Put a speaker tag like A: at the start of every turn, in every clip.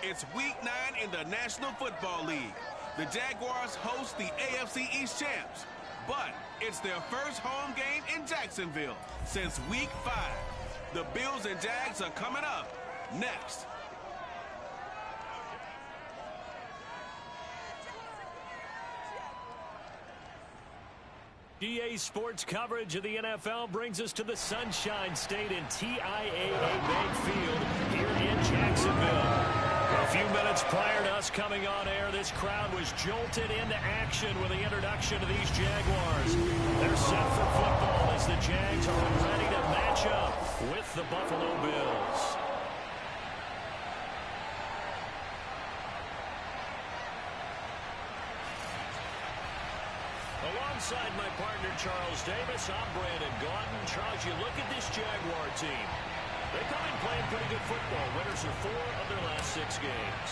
A: It's Week 9 in the National Football League. The Jaguars host the AFC East champs, but it's their first home game in Jacksonville since Week 5. The Bills and Jags are coming up next.
B: GA Sports coverage of the NFL brings us to the Sunshine State and TIAA Bank Field here in Jacksonville. A few minutes prior to us coming on air, this crowd was jolted into action with the introduction of these Jaguars. They're set for football as the Jags are ready to match up with the Buffalo Bills. Alongside my partner, Charles Davis, I'm Brandon Gaudin. Charles, you look at this Jaguar team. They come in playing pretty good football. Winners of 4 of their last 6 games.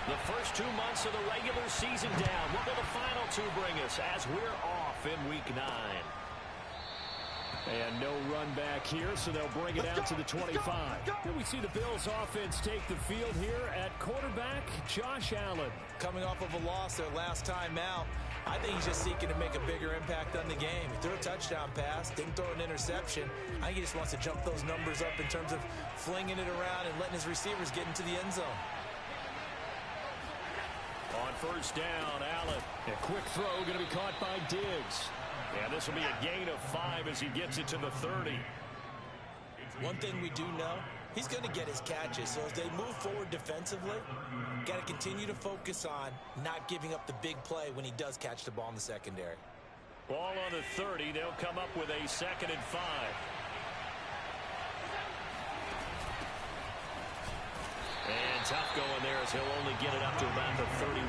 B: The first 2 months of the regular season down. What will the final 2 bring us as we're off in Week 9? And no run back here, so they'll bring it out to the 25. Here we see the Bills offense take the field here at quarterback, Josh Allen.
C: Coming off of a loss their last time out, I think he's just seeking to make a bigger impact on the game. He threw a touchdown pass, didn't throw an interception. I think he just wants to jump those numbers up in terms of flinging it around and letting his receivers get into the end zone.
B: On first down, Allen. A quick throw going to be caught by Diggs. And this will be a gain of 5 as he gets it to the 30.
C: One thing we do know, he's going to get his catches. So as they move forward defensively, got to continue to focus on not giving up the big play when he does catch the ball in the secondary.
B: Ball on the 30. They'll come up with a 2nd and 5. And tough going there as he'll only get it up to about the 31.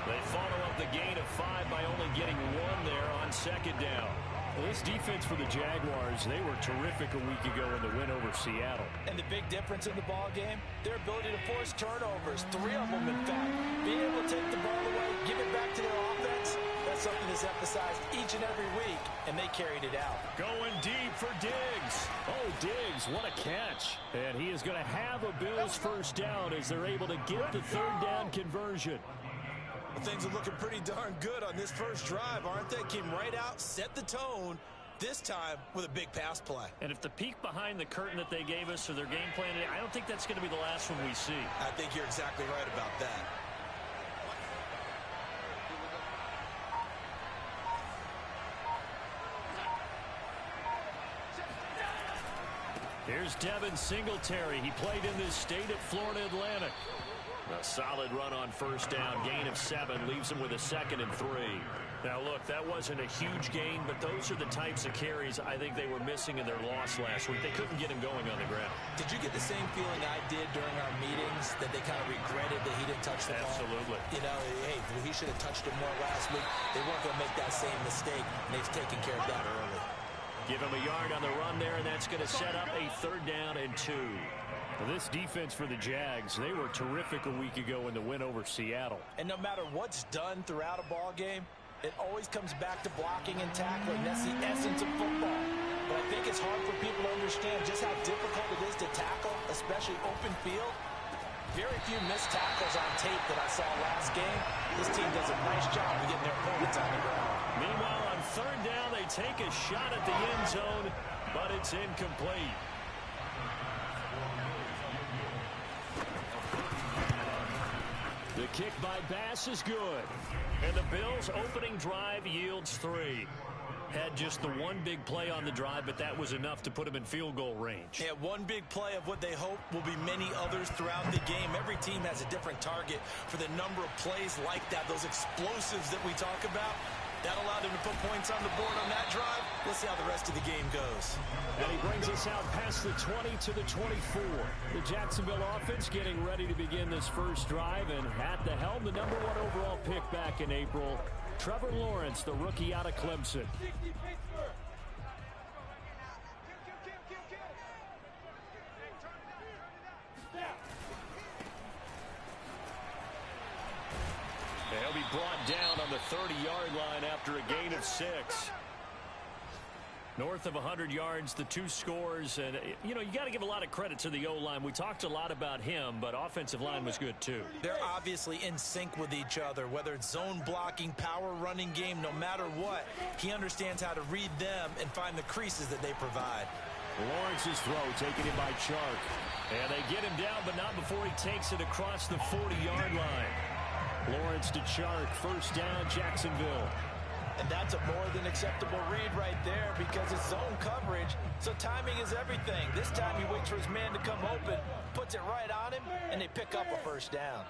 B: They follow up the gain of 5 by only getting 1 there on 2nd down. Well, this defense for the Jaguars, they were terrific a week ago in the win over Seattle.
C: And the big difference in the ball game, their ability to force turnovers, 3 of them in fact. Being able to take the ball away, give it back to their offense, that's something that's emphasized each and every week, and they carried it out.
B: Going deep for Diggs. Oh, Diggs, what a catch. And he is going to have a Bills first down as they're able to get the 3rd down conversion.
C: Well, things are looking pretty darn good on this first drive, aren't they? Came right out, set the tone, this time with a big pass play.
B: And if the peek behind the curtain that they gave us or their game plan, I don't think that's going to be the last one we see.
C: I think you're exactly right about that.
B: Here's Devin Singletary. He played in this state at Florida Atlantic. A solid run on first down. Gain of 7 leaves him with a 2nd and 3. Now, look, that wasn't a huge gain, but those are the types of carries I think they were missing in their loss last week. They couldn't get him going on the ground.
C: Did you get the same feeling I did during our meetings, that they kind of regretted that he didn't touch the ball?
B: Absolutely.
C: You know, hey, he should have touched it more last week. They weren't going to make that same mistake, and they've taken care of that early.
B: Give him a yard on the run there, and that's going to set up a 3rd down and 2. Well, this defense for the Jags, they were terrific a week ago in the win over Seattle.
C: And no matter what's done throughout a ball game, it always comes back to blocking and tackling. That's the essence of football. But I think it's hard for people to understand just how difficult it is to tackle, especially open field. Very few missed tackles on tape that I saw last game. This team does a nice job of getting their opponents on the ground.
B: Meanwhile, on 3rd down, they take a shot at the end zone, but it's incomplete. The kick by Bass is good. And the Bills' opening drive yields 3. Had just the one big play on the drive, but that was enough to put him in field goal range.
C: Yeah, one big play of what they hope will be many others throughout the game. Every team has a different target for the number of plays like that, those explosives that we talk about. That allowed them to put points on the board on that drive. Let's see how the rest of the game goes.
B: And he brings us out past the 20 to the 24. The Jacksonville offense getting ready to begin this first drive. And at the helm, the number 1 overall pick back in April, Trevor Lawrence, the rookie out of Clemson. He'll be brought down on the 30-yard line after a gain of 6. North of 100 yards, the 2 scores. And, you know, you got to give a lot of credit to the O-line. We talked a lot about him, but offensive line was good, too.
C: They're obviously in sync with each other, whether it's zone blocking, power running game, no matter what. He understands how to read them and find the creases that they provide.
B: Lawrence's throw taken in by Chark. And they get him down, but not before he takes it across the 40-yard line. Lawrence to Chark, first down, Jacksonville.
C: And that's a more than acceptable read right there because it's zone coverage, so timing is everything. This time he waits for his man to come open, puts it right on him, and they pick up a first down.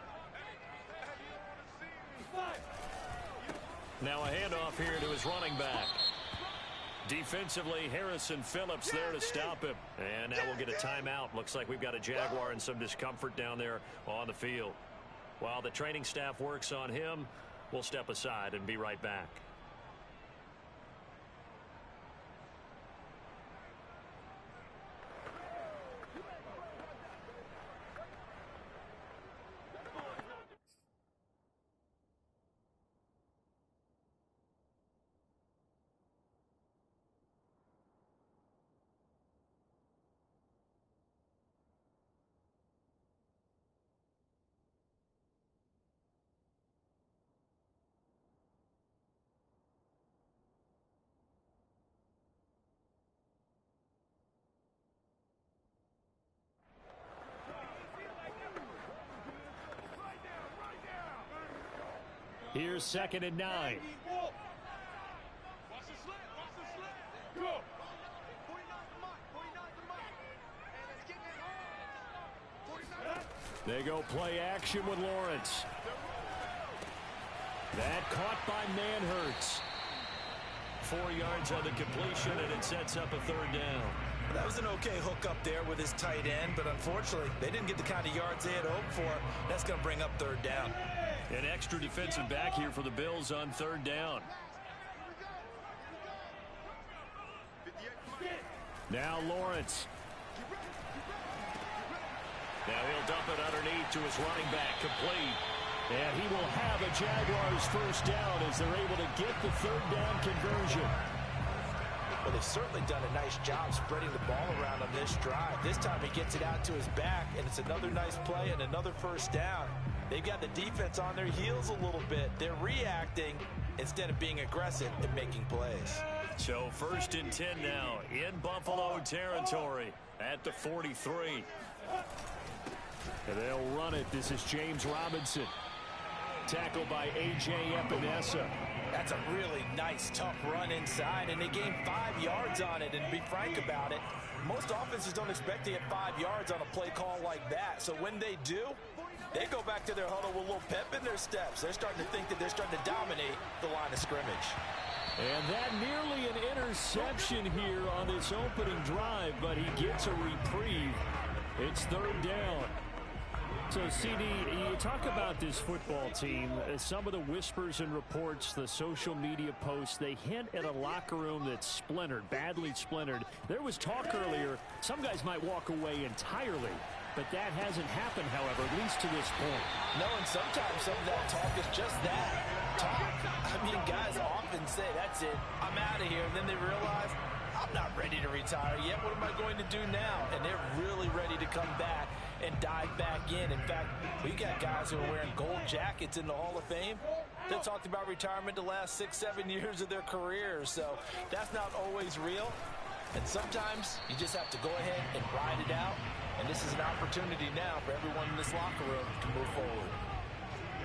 B: Now a handoff here to his running back. Defensively, Harrison Phillips there to stop him. And now we'll get a timeout. Looks like we've got a Jaguar in some discomfort down there on the field. While the training staff works on him, we'll step aside and be right back. Here's 2nd and 9. They go play action with Lawrence. That caught by Manhertz. 4 yards on the completion, and it sets up a 3rd down.
C: That was an okay hook up there with his tight end, but unfortunately, they didn't get the kind of yards they had hoped for. That's going to bring up 3rd down.
B: An extra defensive back here for the Bills on 3rd down. Now Lawrence. Now he'll dump it underneath to his running back, complete. And he will have a Jaguars first down as they're able to get the 3rd down conversion.
C: Well, they've certainly done a nice job spreading the ball around on this drive. This time he gets it out to his back, and it's another nice play and another first down. They've got the defense on their heels a little bit. They're reacting instead of being aggressive and making plays.
B: So 1st and 10 now in Buffalo territory at the 43. And they'll run it. This is James Robinson. Tackled by A.J. Epinesa.
C: That's a really nice, tough run inside, and they gained 5 yards on it. And to be frank about it, most offenses don't expect to get 5 yards on a play call like that. So when they do, they go back to their huddle with a little pep in their steps. They're starting to think that they're starting to dominate the line of scrimmage.
B: And that nearly an interception here on this opening drive, but he gets a reprieve. It's 3rd down. So, CD, you talk about this football team, some of the whispers and reports, the social media posts, they hint at a locker room that's splintered, badly splintered. There was talk earlier, some guys might walk away entirely, but that hasn't happened, however, at least to this point.
C: No, and sometimes some of that talk is just that, talk. I mean, guys often say, that's it, I'm out of here, and then they realize, I'm not ready to retire yet. What am I going to do now? And they're really ready to come back and dive back in. In fact, we got guys who are wearing gold jackets in the Hall of Fame that talked about retirement the last 6-7 years of their careers. So that's not always real. And sometimes you just have to go ahead and ride it out. And this is an opportunity now for everyone in this locker room to move forward.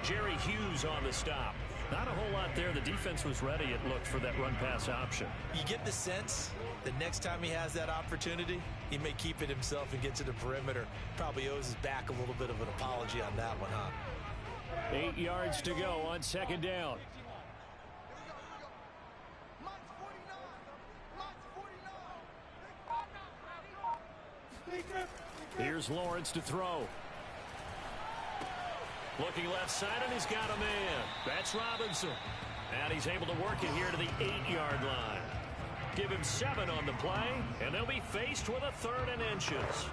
B: Jerry Hughes on the stop. Not a whole lot there. The defense was ready, it looked, for that run-pass option.
C: You get the sense that next time he has that opportunity, he may keep it himself and get to the perimeter. Probably owes his back a little bit of an apology on that one, huh?
B: 8 yards to go on second down. Here's Lawrence to throw. Looking left side, and he's got a man. That's Robinson. And he's able to work it here to the 8-yard line. Give him 7 on the play, and they'll be faced with a 3rd and inches.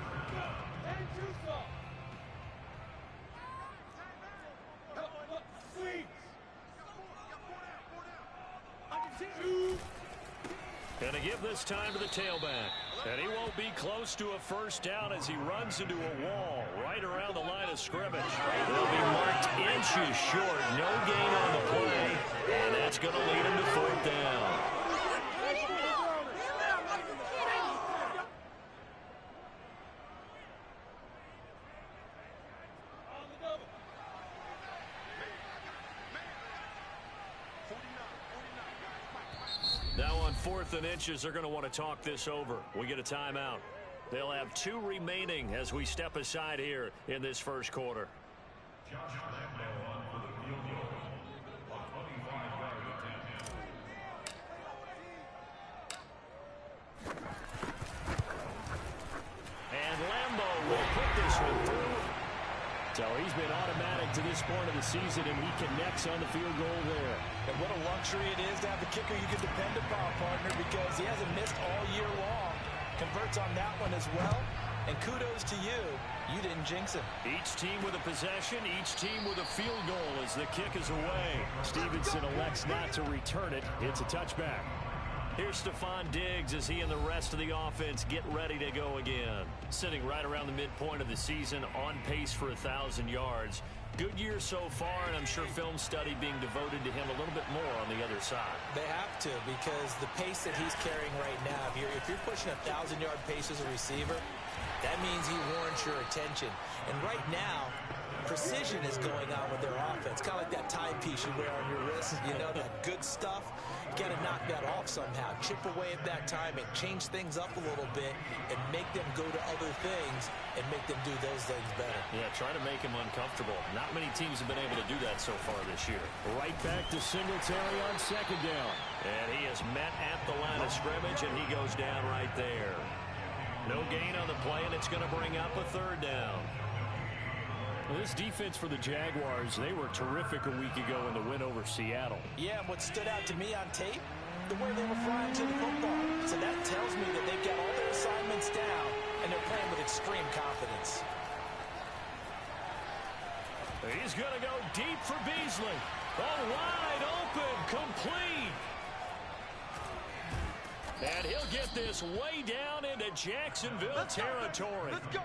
B: Going to give this time to the tailback. And he won't be close to a first down as he runs into a wall right around the line of scrimmage. They'll be marked inches short. No gain on the play. And that's going to lead him to 4th down. Now on 4th and inches, they're going to want to talk this over. We get a timeout. They'll have 2 remaining as we step aside here in this first quarter. And Lambo will put this one through. So he's been automatic to this point of the season, and he connects on the field goal there.
C: And what a luxury it is to have a kicker you can depend upon, partner, because he hasn't missed all year long. Converts on that one as well. And kudos to you. You didn't jinx him.
B: Each team with a possession, each team with a field goal as the kick is away. Stevenson elects not to return it. It's a touchback. Here's Stephon Diggs as he and the rest of the offense get ready to go again. Sitting right around the midpoint of the season, on pace for 1,000 yards. Good year so far, and I'm sure film study being devoted to him a little bit more on the other side.
C: They have to, because the pace that he's carrying right now, if you're pushing 1,000-yard pace as a receiver, that means he warrants your attention. And right now, precision is going on with their offense. Kind of like that timepiece you wear on your wrist, you know, that good stuff. You got to knock that off somehow. Chip away at that timing, change things up a little bit, and make them go to other things and make them do those things better.
B: Yeah, try to make him uncomfortable. Not many teams have been able to do that so far this year. Right back to Singletary on second down. And he is met at the line of scrimmage, and he goes down right there. No gain on the play, and it's going to bring up a 3rd down. Well, this defense for the Jaguars, they were terrific a week ago in the win over Seattle.
C: Yeah, and what stood out to me on tape, the way they were flying to the football. So that tells me that they've got all their assignments down, and they're playing with extreme confidence.
B: He's going to go deep for Beasley. Oh, wide open, complete. And he'll get this way down into Jacksonville territory.
D: Let's go.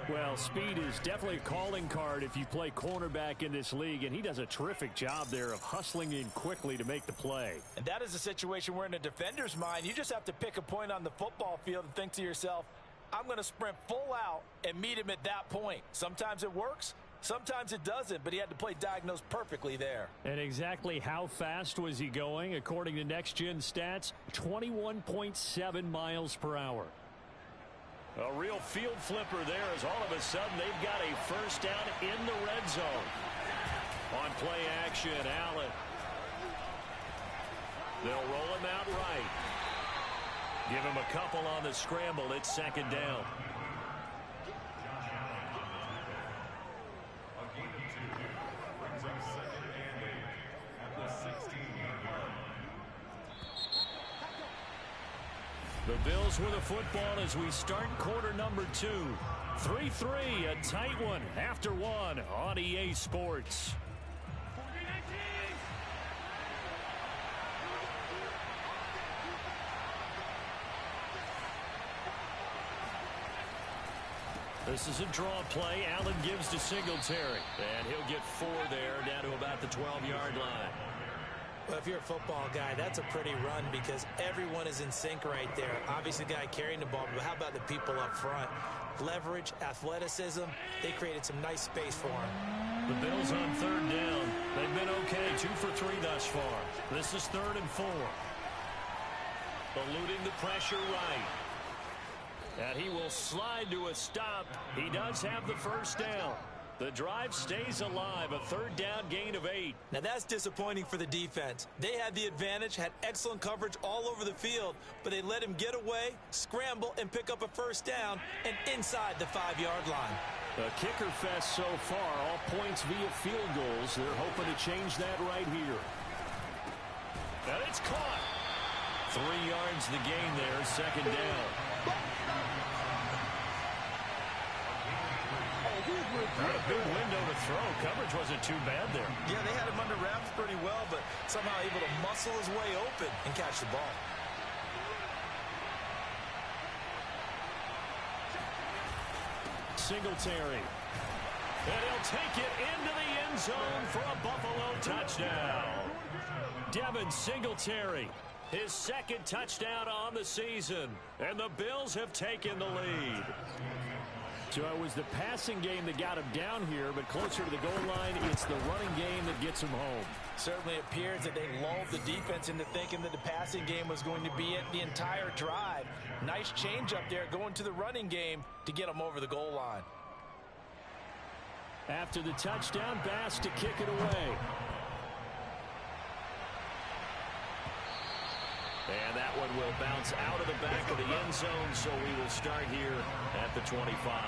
B: Well, speed is definitely a calling card if you play cornerback in this league, and he does a terrific job there of hustling in quickly to make the play.
C: And that is a situation where in a defender's mind, you just have to pick a point on the football field and think to yourself, I'm going to sprint full out and meet him at that point. Sometimes it works. Sometimes it doesn't, but he had to play diagnosed perfectly there.
B: And exactly how fast was he going? According to Next Gen Stats, 21.7 miles per hour. A real field flipper there as all of a sudden they've got a first down in the red zone. On play action, Allen. They'll roll him out right. Give him a couple on the scramble. It's second down. The Bills with the football as we start quarter number 2. 3-3, a tight one after one on EA Sports. This is a draw play. Allen gives to Singletary. And he'll get 4 there, down to about the 12-yard line.
C: Well, if you're a football guy, that's a pretty run because everyone is in sync right there. Obviously, the guy carrying the ball, but how about the people up front? Leverage, athleticism, they created some nice space for him.
B: The Bills on third down. They've been okay, 2 for 3 thus far. This is 3rd and 4. Eluding the pressure right. And he will slide to a stop. He does have the first down. The drive stays alive, a 3rd down gain of 8.
C: Now that's disappointing for the defense. They had the advantage, had excellent coverage all over the field, but they let him get away, scramble, and pick up a first down and inside the 5-yard line.
B: A kicker fest so far, all points via field goals. They're hoping to change that right here. And it's caught. 3 yards the gain there, 2nd down. Not a big window to throw. Coverage wasn't too bad there.
C: Yeah, they had him under wraps pretty well, but somehow able to muscle his way open and catch the ball.
B: Singletary. And he'll take it into the end zone for a Buffalo touchdown. Devin Singletary, his 2nd touchdown on the season. And the Bills have taken the lead. So it was the passing game that got him down here, but closer to the goal line, it's the running game that gets him home.
C: Certainly appears that they lulled the defense into thinking that the passing game was going to be it the entire drive. Nice change up there going to the running game to get them over the goal line.
B: After the touchdown, Bass to kick it away. And that one will bounce out of the back of the end zone, so we will start here at the 25.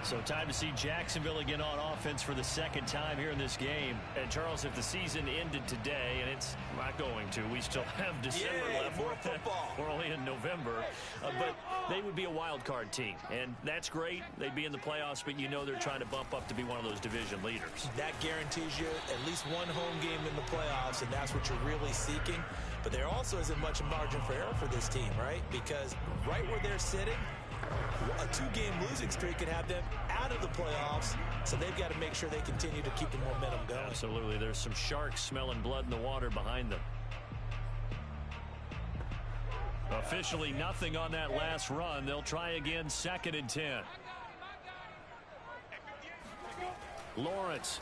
B: So time to see Jacksonville again on offense for the 2nd time here in this game. And Charles, if the season ended today, and it's not going to, we still have December left.
C: More football.
B: We're only in November. But they would be a wild card team, and that's great. They'd be in the playoffs, but you know they're trying to bump up to be one of those division leaders.
C: That guarantees you at least one home game in the playoffs, and that's what you're really seeking. But there also isn't much margin for error for this team, right? Because right where they're sitting, a 2-game losing streak could have them out of the playoffs, so they've got to make sure they continue to keep the momentum going.
B: Absolutely. There's some sharks smelling blood in the water behind them. Officially nothing on that last run. They'll try again, 2nd and 10. Lawrence.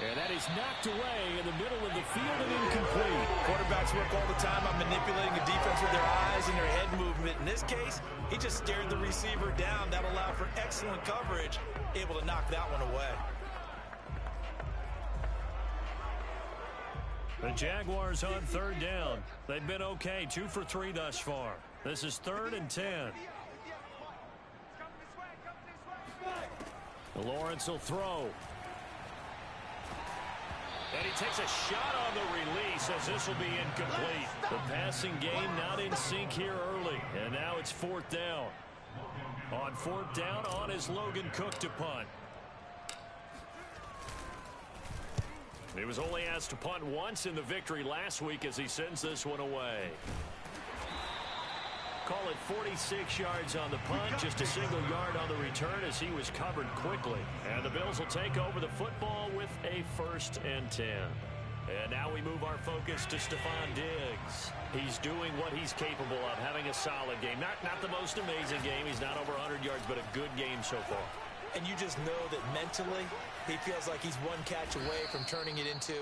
B: And that is knocked away in the middle of the field and incomplete.
C: Quarterbacks work all the time on manipulating the defense with their eyes and their head movement. In this case, he just stared the receiver down. That allowed for excellent coverage, able to knock that one away.
B: The Jaguars on 3rd down. They've been okay, 2 for 3 thus far. This is 3rd and 10. Lawrence will throw. And he takes a shot on the release as this will be incomplete. The passing game not in sync here early. And now it's 4th down. On 4th down, on is Logan Cook to punt. He was only asked to punt once in the victory last week as he sends this one away. Call it 46 yards on the punt, just a single yard on the return as he was covered quickly. And the Bills will take over the football with a 1st and 10. And now we move our focus to Stephon Diggs. He's doing what he's capable of, having a solid game. Not the most amazing game. He's not over 100 yards, but a good game so far.
C: And you just know that mentally, he feels like he's one catch away from turning it into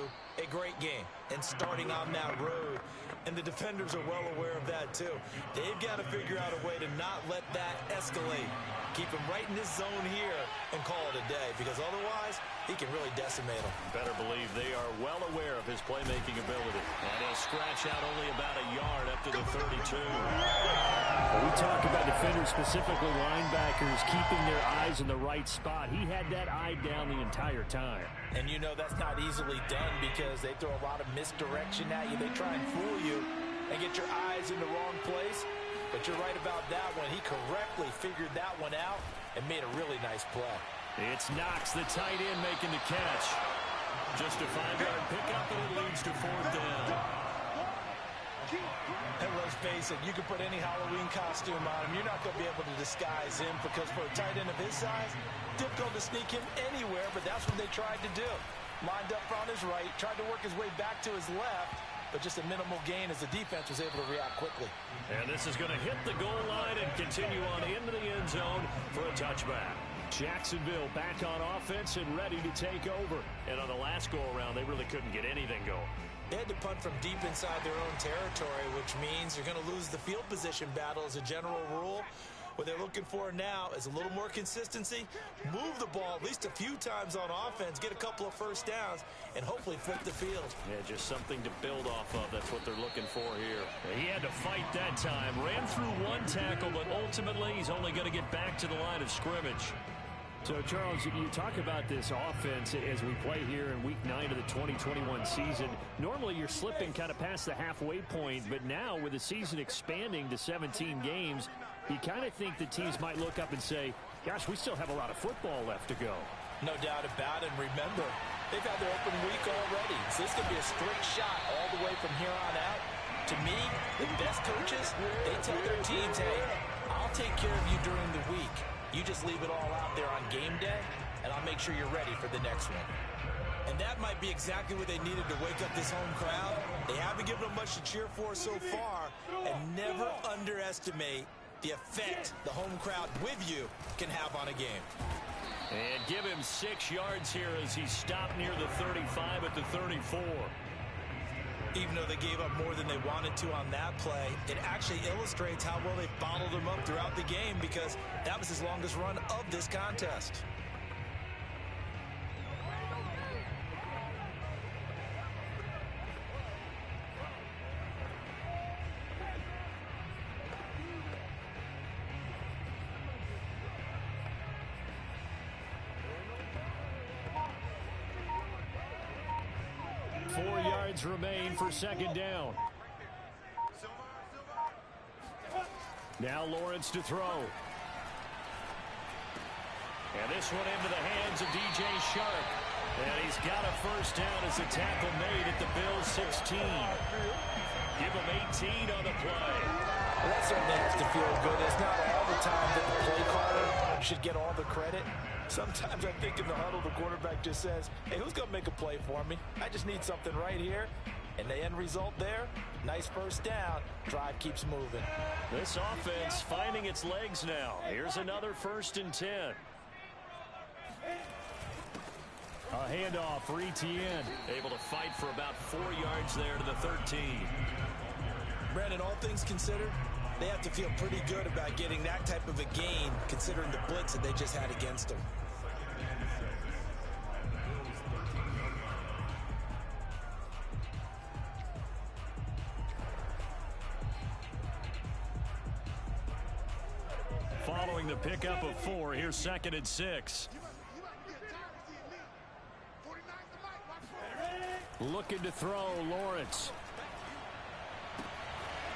C: a great game and starting on that road. And the defenders are well aware of that, too. They've got to figure out a way to not let that escalate. Keep him right in this zone here and call it a day, because otherwise, he can really decimate them.
B: Better believe they are well aware of his playmaking ability. And he'll scratch out only about a yard up to the 32.
D: When we talk about defenders, specifically linebackers, keeping their eyes in the right spot. He had that eye down the entire time.
C: And you know that's not easily done because they throw a lot of misdirection at you. They try and fool you and get your eyes in the wrong place. But you're right about that one. He correctly figured that one out and made a really nice play.
B: It's Knox, the tight end, making the catch. Just a 5-yard pickup, and it leads to 4th down.
C: And let's face it, you can put any Halloween costume on him. You're not going to be able to disguise him because for a tight end of his size, difficult to sneak him anywhere, but that's what they tried to do. lined up on his right, tried to work his way back to his left, but just a minimal gain as the defense was able to react quickly. And this is going to hit the goal line and continue on into the end zone for a touchback. Jacksonville back on offense and ready to take over. And on the last go-around, they really couldn't get anything going. They had to punt from deep inside their own territory, which means you're going to lose the field position battle as a general rule. What they're looking for now is a little more consistency, move the ball at least a few times on offense, get a couple of first downs, and hopefully flip the field. Yeah, just something to build off of. That's what they're looking for here. He had to fight that time. Ran through one tackle, but ultimately he's only going to get back to the line of scrimmage.
D: So, Charles, you talk about this offense as we play here in Week 9 of the 2021 season. Normally, you're slipping kind of past the halfway point, but now with the season expanding to 17 games, you kind of think the teams might look up and say, gosh, we still have a lot of football left to go.
C: No doubt about it. And remember, they've had their open week already, so this could be a straight shot all the way from here on out. To me, the best coaches, they tell their teams, hey, I'll take care of you during the week. You just leave it all out there on game day, and I'll make sure you're ready for the next one. And that might be exactly what they needed to wake up this home crowd. They haven't given them much to cheer for so far, and never underestimate the effect the home crowd with you can have on a game.
B: And give him 6 yards here as he stopped near the 35 at the 34.
C: Even though they gave up more than they wanted to on that play, it actually illustrates how well they bottled them up throughout the game, because that was his longest run of this contest.
D: Remain for second down. Now Lawrence to throw. And this one into the hands of DJ Shark. And he's got a first down as a tackle made at the Bills 16. Give him 18 on the play.
C: Well, that certainly has to feel good. It's not all the time that the play caller should get all the credit. Sometimes I think in the huddle, the quarterback just says, hey, who's going to make a play for me? I just need something right here. And the end result there, nice first down. Drive keeps moving.
B: This offense finding its legs now. Here's another 1st and 10.
D: A handoff for Etienne.
B: Able to fight for about 4 yards there to the 13.
C: Brandon, all things considered, they have to feel pretty good about getting that type of a gain, considering the blitz that they just had against them.
B: Following the pickup of 4, here's 2nd and 6.
D: Looking to throw, Lawrence.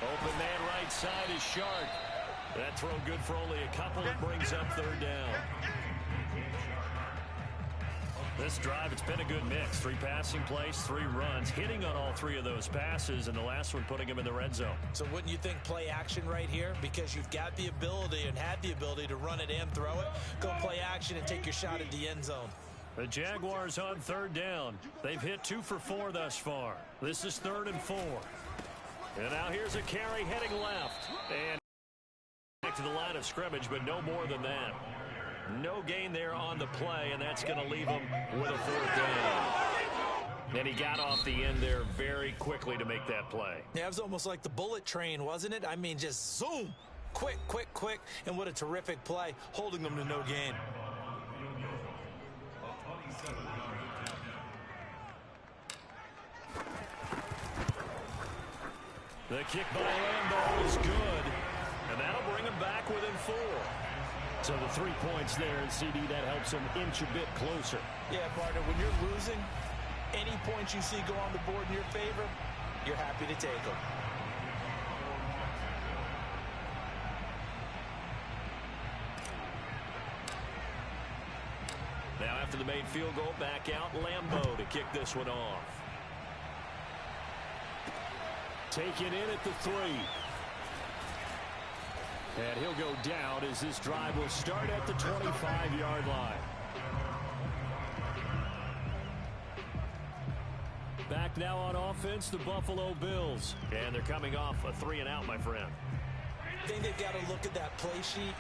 B: Open man right side is Shark. That throw good for only a couple. It brings up 3rd down. This drive, it's been a good mix. 3 passing plays, 3 runs, hitting on all 3 of those passes, and the last one putting him in the red zone.
C: So wouldn't you think play action right here? Because you've got the ability and had the ability to run it and throw it. Go play action and take your shot at the end zone.
B: The Jaguars on 3rd down. They've hit 2 for 4 thus far. This is 3rd and 4. And now here's a carry heading left. And back to the line of scrimmage, but no more than that. No gain there on the play, and that's going to leave him with a 4th down. And he got off the end there very quickly to make that play.
C: Yeah, it was almost like the bullet train, wasn't it? I mean, just zoom. Quick, quick, quick. And what a terrific play, holding them to no gain.
B: The kick by Lambeau is good, and that'll bring him back within 4.
D: So the 3 points there, and CD, that helps him inch a bit closer.
C: Yeah, partner, when you're losing, any points you see go on the board in your favor, you're happy to take them.
B: Now after the made field goal, back out Lambeau to kick this one off.
D: Taken in at the 3. And he'll go down as this drive will start at the 25-yard line.
B: Back now on offense, the Buffalo Bills. And thee coming off a 3-and-out, my friend.
C: I think they've got to look at that play sheet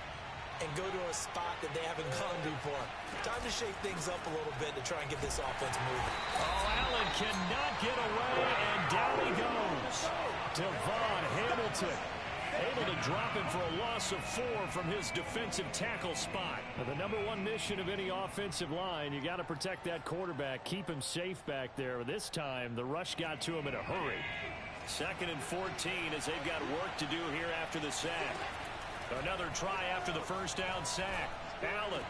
C: and go to a spot that they haven't gone before. Time to shake things up a little bit to try and get this offense moving.
B: Oh, Allen cannot get away, and down he goes. Devon Hamilton able to drop him for a loss of 4 from his defensive tackle spot. Now, the number one mission of any offensive line, you got to protect that quarterback, keep him safe back there. This time, the rush got to him in a hurry. 2nd and 14 as they've got work to do here after the sack. Another try after the first down sack. Allen,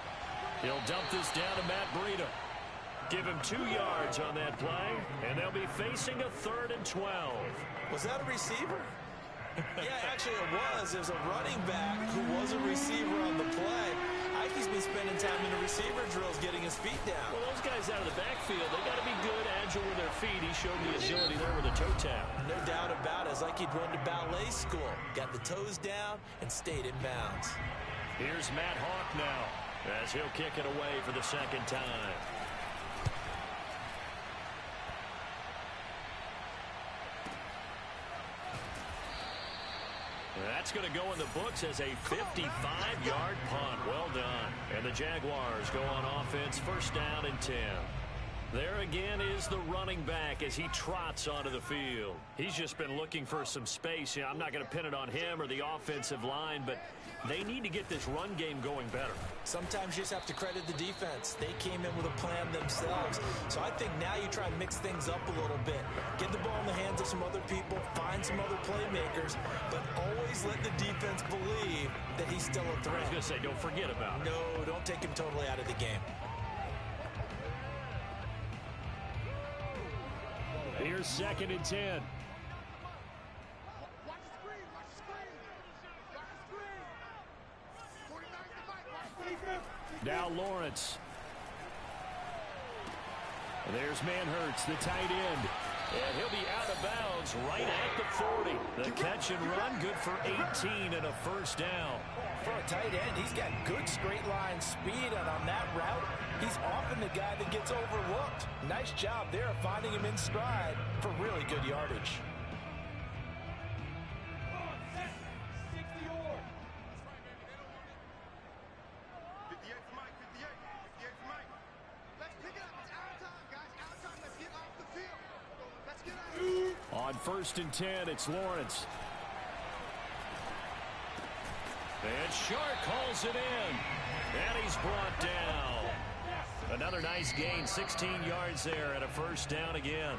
B: he'll dump this down to Matt Breida. Give him 2 yards on that play, and they'll be facing a 3rd and 12.
C: Was that a receiver? Yeah, actually it was. There's a running back who was a receiver on the play. Ike's been spending time in the receiver drills getting his feet down.
B: Well, those guys out of the backfield, they got to be good, agile with their feet. He showed the agility there with a toe tap.
C: No doubt about it. It's like he'd run to ballet school. Got the toes down and stayed in bounds.
B: Here's Matt Hawk now as he'll kick it away for the 2nd time. That's going to go in the books as a 55-yard punt. Well done. And the Jaguars go on offense, 1st down and 10. There again is the running back as he trots onto the field. He's just been looking for some space. I'm not going to pin it on him or the offensive line, but they need to get this run game going better.
C: Sometimes you just have to credit the defense. They came in with a plan themselves. So I think now you try and mix things up a little bit. Get the ball in the hands of some other people, find some other playmakers, but always let the defense believe that he's still a threat.
B: I was going to say, don't forget about it.
C: No, don't take him totally out of the game.
B: Here's 2nd and 10. Now Lawrence. There's Manhurts, the tight end. And he'll be out of bounds right at the 40. The catch and run, good for 18 and a 1st down.
C: For a tight end, he's got good straight line speed, and on that route, he's often the guy that gets overlooked. Nice job there of finding him in stride for really good yardage.
B: On 1st and 10, it's Lawrence. And Shark calls it in. And he's brought down. Another nice gain, 16 yards there and a 1st down again.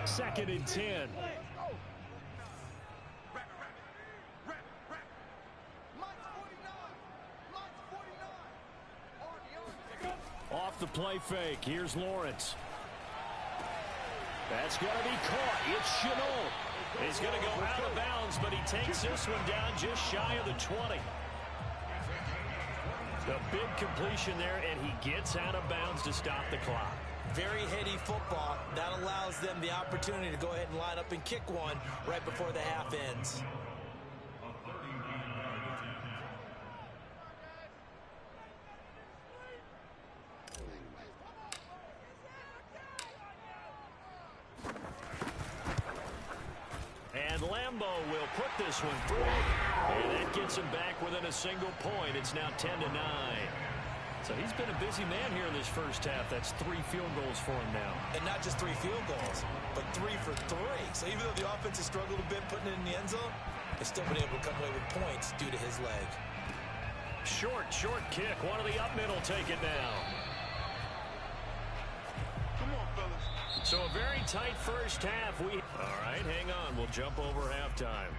B: Second and 10. Off the play fake. Here's Lawrence. That's going to be caught. It's Chenault. He's going to go out of bounds, but he takes this one down just shy of the 20. The big completion there, and he gets out of bounds to stop the clock.
C: Very heady football. That allows them the opportunity to go ahead and line up and kick one right before the half ends.
B: Lambo will put this one through, and that gets him back within a single point. It's now 10-9. So he's been a busy man here in this first half. That's 3 field goals for him now.
C: And not just 3 field goals, but 3 for 3. So even though the offense has struggled a bit putting it in the end zone, they've still been able to come away with points due to his leg.
B: Short kick. One of the up middle take it now.
E: Come on, fellas.
B: So a very tight first half. All right, hang on. We'll jump over halftime.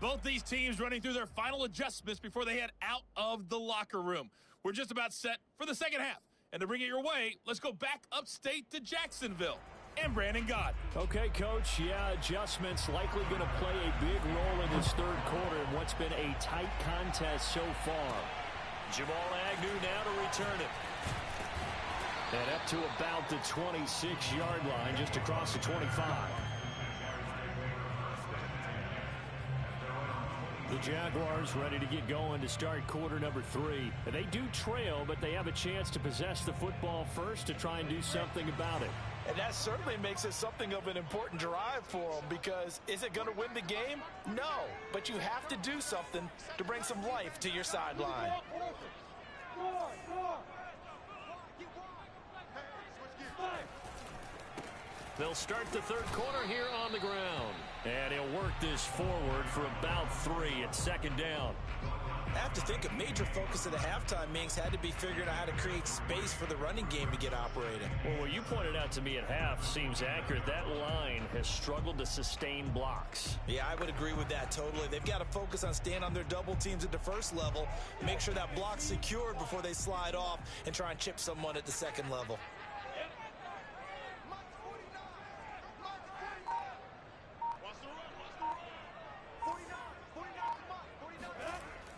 E: Both these teams running through their final adjustments before they head out of the locker room. We're just about set for the second half. And to bring it your way, let's go back upstate to Jacksonville. And Brandon Gott.
B: Okay, Coach. Yeah, adjustments likely going to play a big role in this third quarter in what's been a tight contest so far. Jamal Agnew now to return it. And up to about the 26-yard line, just across the 25.
C: He
D: Jaguars ready to get going to start quarter number 3. They do trail, but they have a chance to possess the football first to try and do something about it.
C: And that certainly makes it something of an important drive for them, because is it going to win the game? No, but you have to do something to bring some life to your sideline.
D: They'll start the third quarter here on the ground. And he'll work this forward for about 3 at second down.
C: I have to think a major focus of the halftime meetings had to be figuring out how to create space for the running game to get operating.
D: Well, what you pointed out to me at half seems accurate. That line has struggled to sustain blocks.
C: Yeah, I would agree with that totally. They've got to focus on staying on their double teams at the first level, make sure that block's secured before they slide off and try and chip someone at the second level.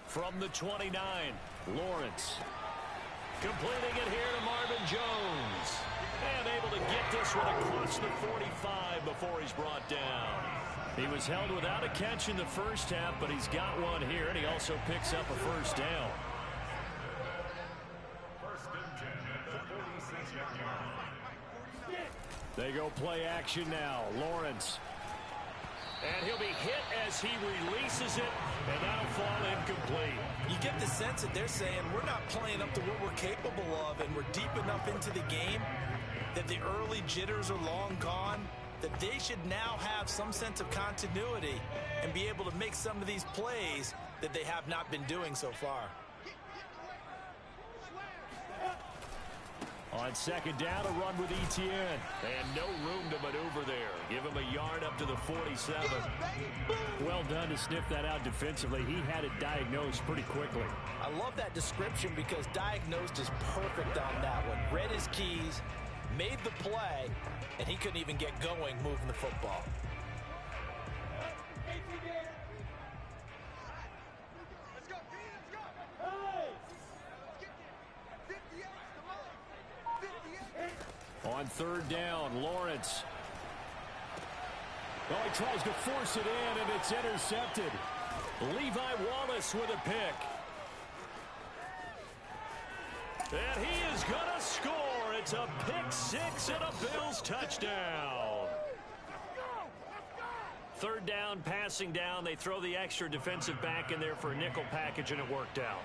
D: From the 29, Lawrence. Completing it here to Marvin Jones. And able to get this one across the 45 before he's brought down. He was held without a catch in the first half, but he's got one here, and he also picks up a first down. They go play action now. Lawrence. And he'll be hit as he releases it, and that'll fall incomplete.
C: You get the sense that they're saying we're not playing up to what we're capable of, and we're deep enough into the game that the early jitters are long gone, that they should now have some sense of continuity and be able to make some of these plays that they have not been doing so far.
D: On second down, a run with Etienne. And no room to maneuver there. Give him a yard up to the 47. Well done to sniff that out defensively. He had it diagnosed pretty quickly.
C: I love that description because diagnosed is perfect on that one. Read his keys, made the play, and he couldn't even get going moving the football.
D: On third down, Lawrence. Oh, he tries to force it in, and it's intercepted. Levi Wallace with a pick. And he is going to score. It's a pick six and a Bills touchdown. Third down, passing down. They throw the extra defensive back in there for a nickel package, and it worked out.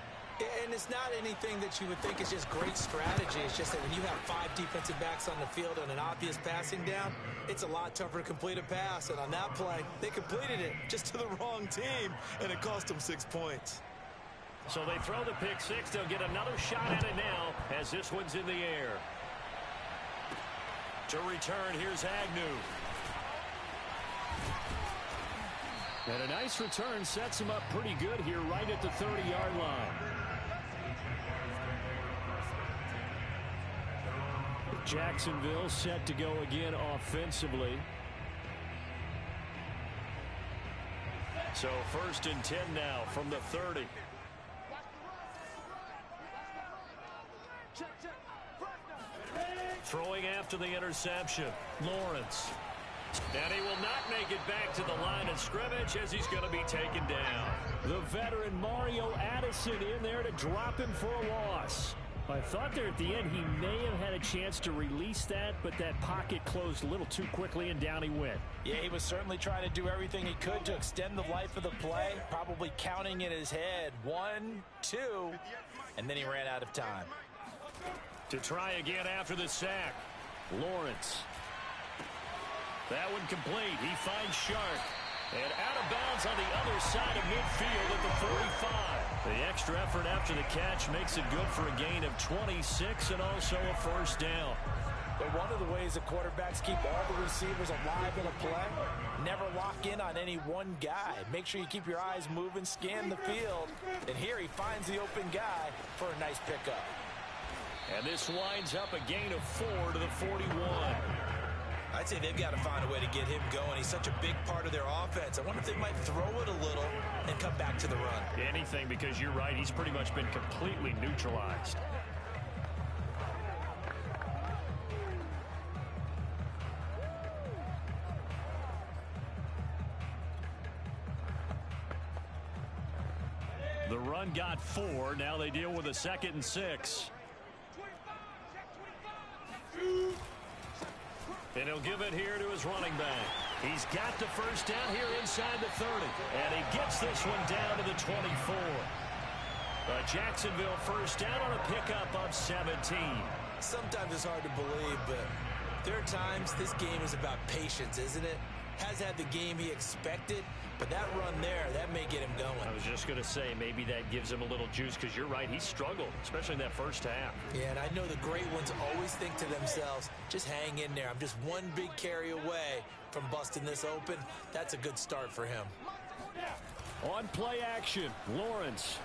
C: And it's not anything that you would think is just great strategy. It's just that when you have 5 defensive backs on the field on an obvious passing down, it's a lot tougher to complete a pass. And on that play, they completed it just to the wrong team, and it cost them 6 points.
D: So they throw the pick six. They'll get another shot at it now as this one's in the air. To return, here's Agnew. And a nice return sets him up pretty good here right at the 30-yard line. Jacksonville set to go again offensively. So 1st and 10 now from the 30. Throwing after the interception, Lawrence. And he will not make it back to the line of scrimmage as he's going to be taken down. The veteran Mario Addison in there to drop him for a loss. I thought there at the end he may have had a chance to release that, but that pocket closed a little too quickly, and down he went.
C: Yeah, he was certainly trying to do everything he could to extend the life of the play, probably counting in his head 1, 2, and then he ran out of time.
D: To try again after the sack, Lawrence. That one complete. He finds Shark. And out of bounds on the other side of midfield at the 45. The extra effort after the catch makes it good for a gain of 26 and also a first down.
C: But one of the ways the quarterbacks keep all the receivers alive in a play, never lock in on any one guy. Make sure you keep your eyes moving, scan the field. And here he finds the open guy for a nice pickup.
D: And this winds up a gain of 4 to the 41.
C: I'd say they've got to find a way to get him going. He's such a big part of their offense. I wonder if they might throw it a little and come back to the run.
D: Anything, because you're right. He's pretty much been completely neutralized.
B: Run got 4. Now they deal with a 2nd and 6. And he'll give it here to his running back. He's got the first down here inside the 30. And he gets this one down to the 24. A Jacksonville first down on a pickup of 17.
C: Sometimes it's hard to believe, but there are times this game is about patience, isn't it? Has had the game he expected, but that run there, that may get him going.
B: I was just going to say, maybe that gives him a little juice, because you're right, he struggled, especially in that first half.
C: Yeah, and I know the great ones always think to themselves, just hang in there. I'm just one big carry away from busting this open. That's a good start for him.
B: On play action, Lawrence.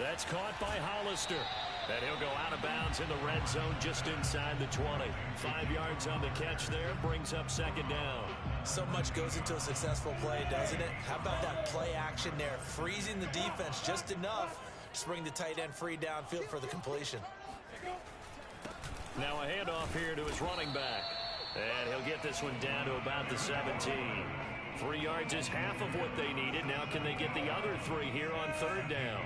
B: That's caught by Hollister. And he'll go out of bounds in the red zone just inside the 20. 5 yards on the catch there, brings up 2nd down.
C: So much goes into a successful play, doesn't it? How about that play action there, freezing the defense just enough to bring the tight end free downfield for the completion.
B: Now a handoff here to his running back. And he'll get this one down to about the 17. 3 yards is half of what they needed. Now can they get the other 3 here on 3rd down?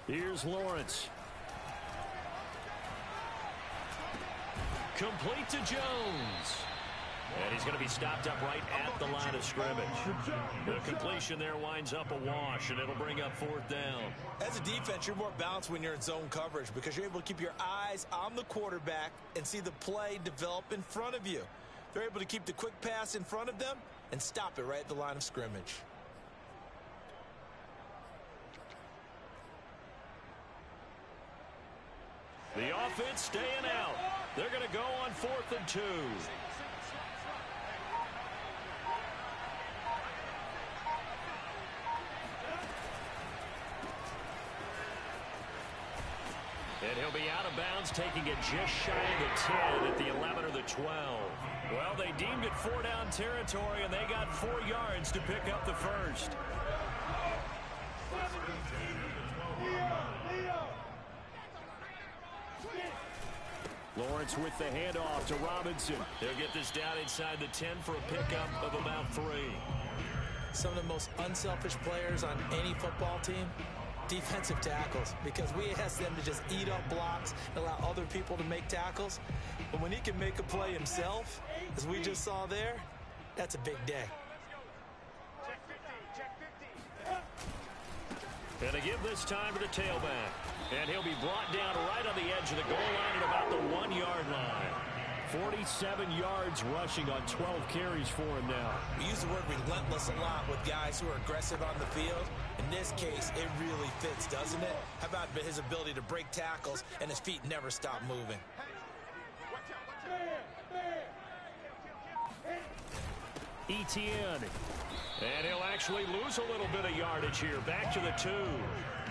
B: Here's Lawrence. Complete to Jones. And he's going to be stopped up right at the line of scrimmage. The completion there winds up a wash, and it'll bring up 4th down.
C: As a defense, you're more balanced when you're in zone coverage because you're able to keep your eyes on the quarterback and see the play develop in front of you. They're able to keep the quick pass in front of them and stop it right at the line of scrimmage.
B: The offense staying out. They're going to go on 4th and 2. And he'll be out of bounds, taking it just shy of the 10 at the 11 or the 12. Well, they deemed it 4-down territory, and they got 4 yards to pick up the first. Lawrence with the handoff to Robinson. They'll get this down inside the 10 for a pickup of about 3.
C: Some of the most unselfish players on any football team, defensive tackles, because we ask them to just eat up blocks and allow other people to make tackles. But when he can make a play himself, as we just saw there, that's a big day.
B: And they give this time to the tailback. And he'll be brought down right on the edge of the goal line at about the 1-yard line. 47 yards rushing on 12 carries for him now.
C: We use the word relentless a lot with guys who are aggressive on the field. In this case, it really fits, doesn't it? How about his ability to break tackles and his feet never stop moving?
B: Etienne. And he'll actually lose a little bit of yardage here. Back to the 2.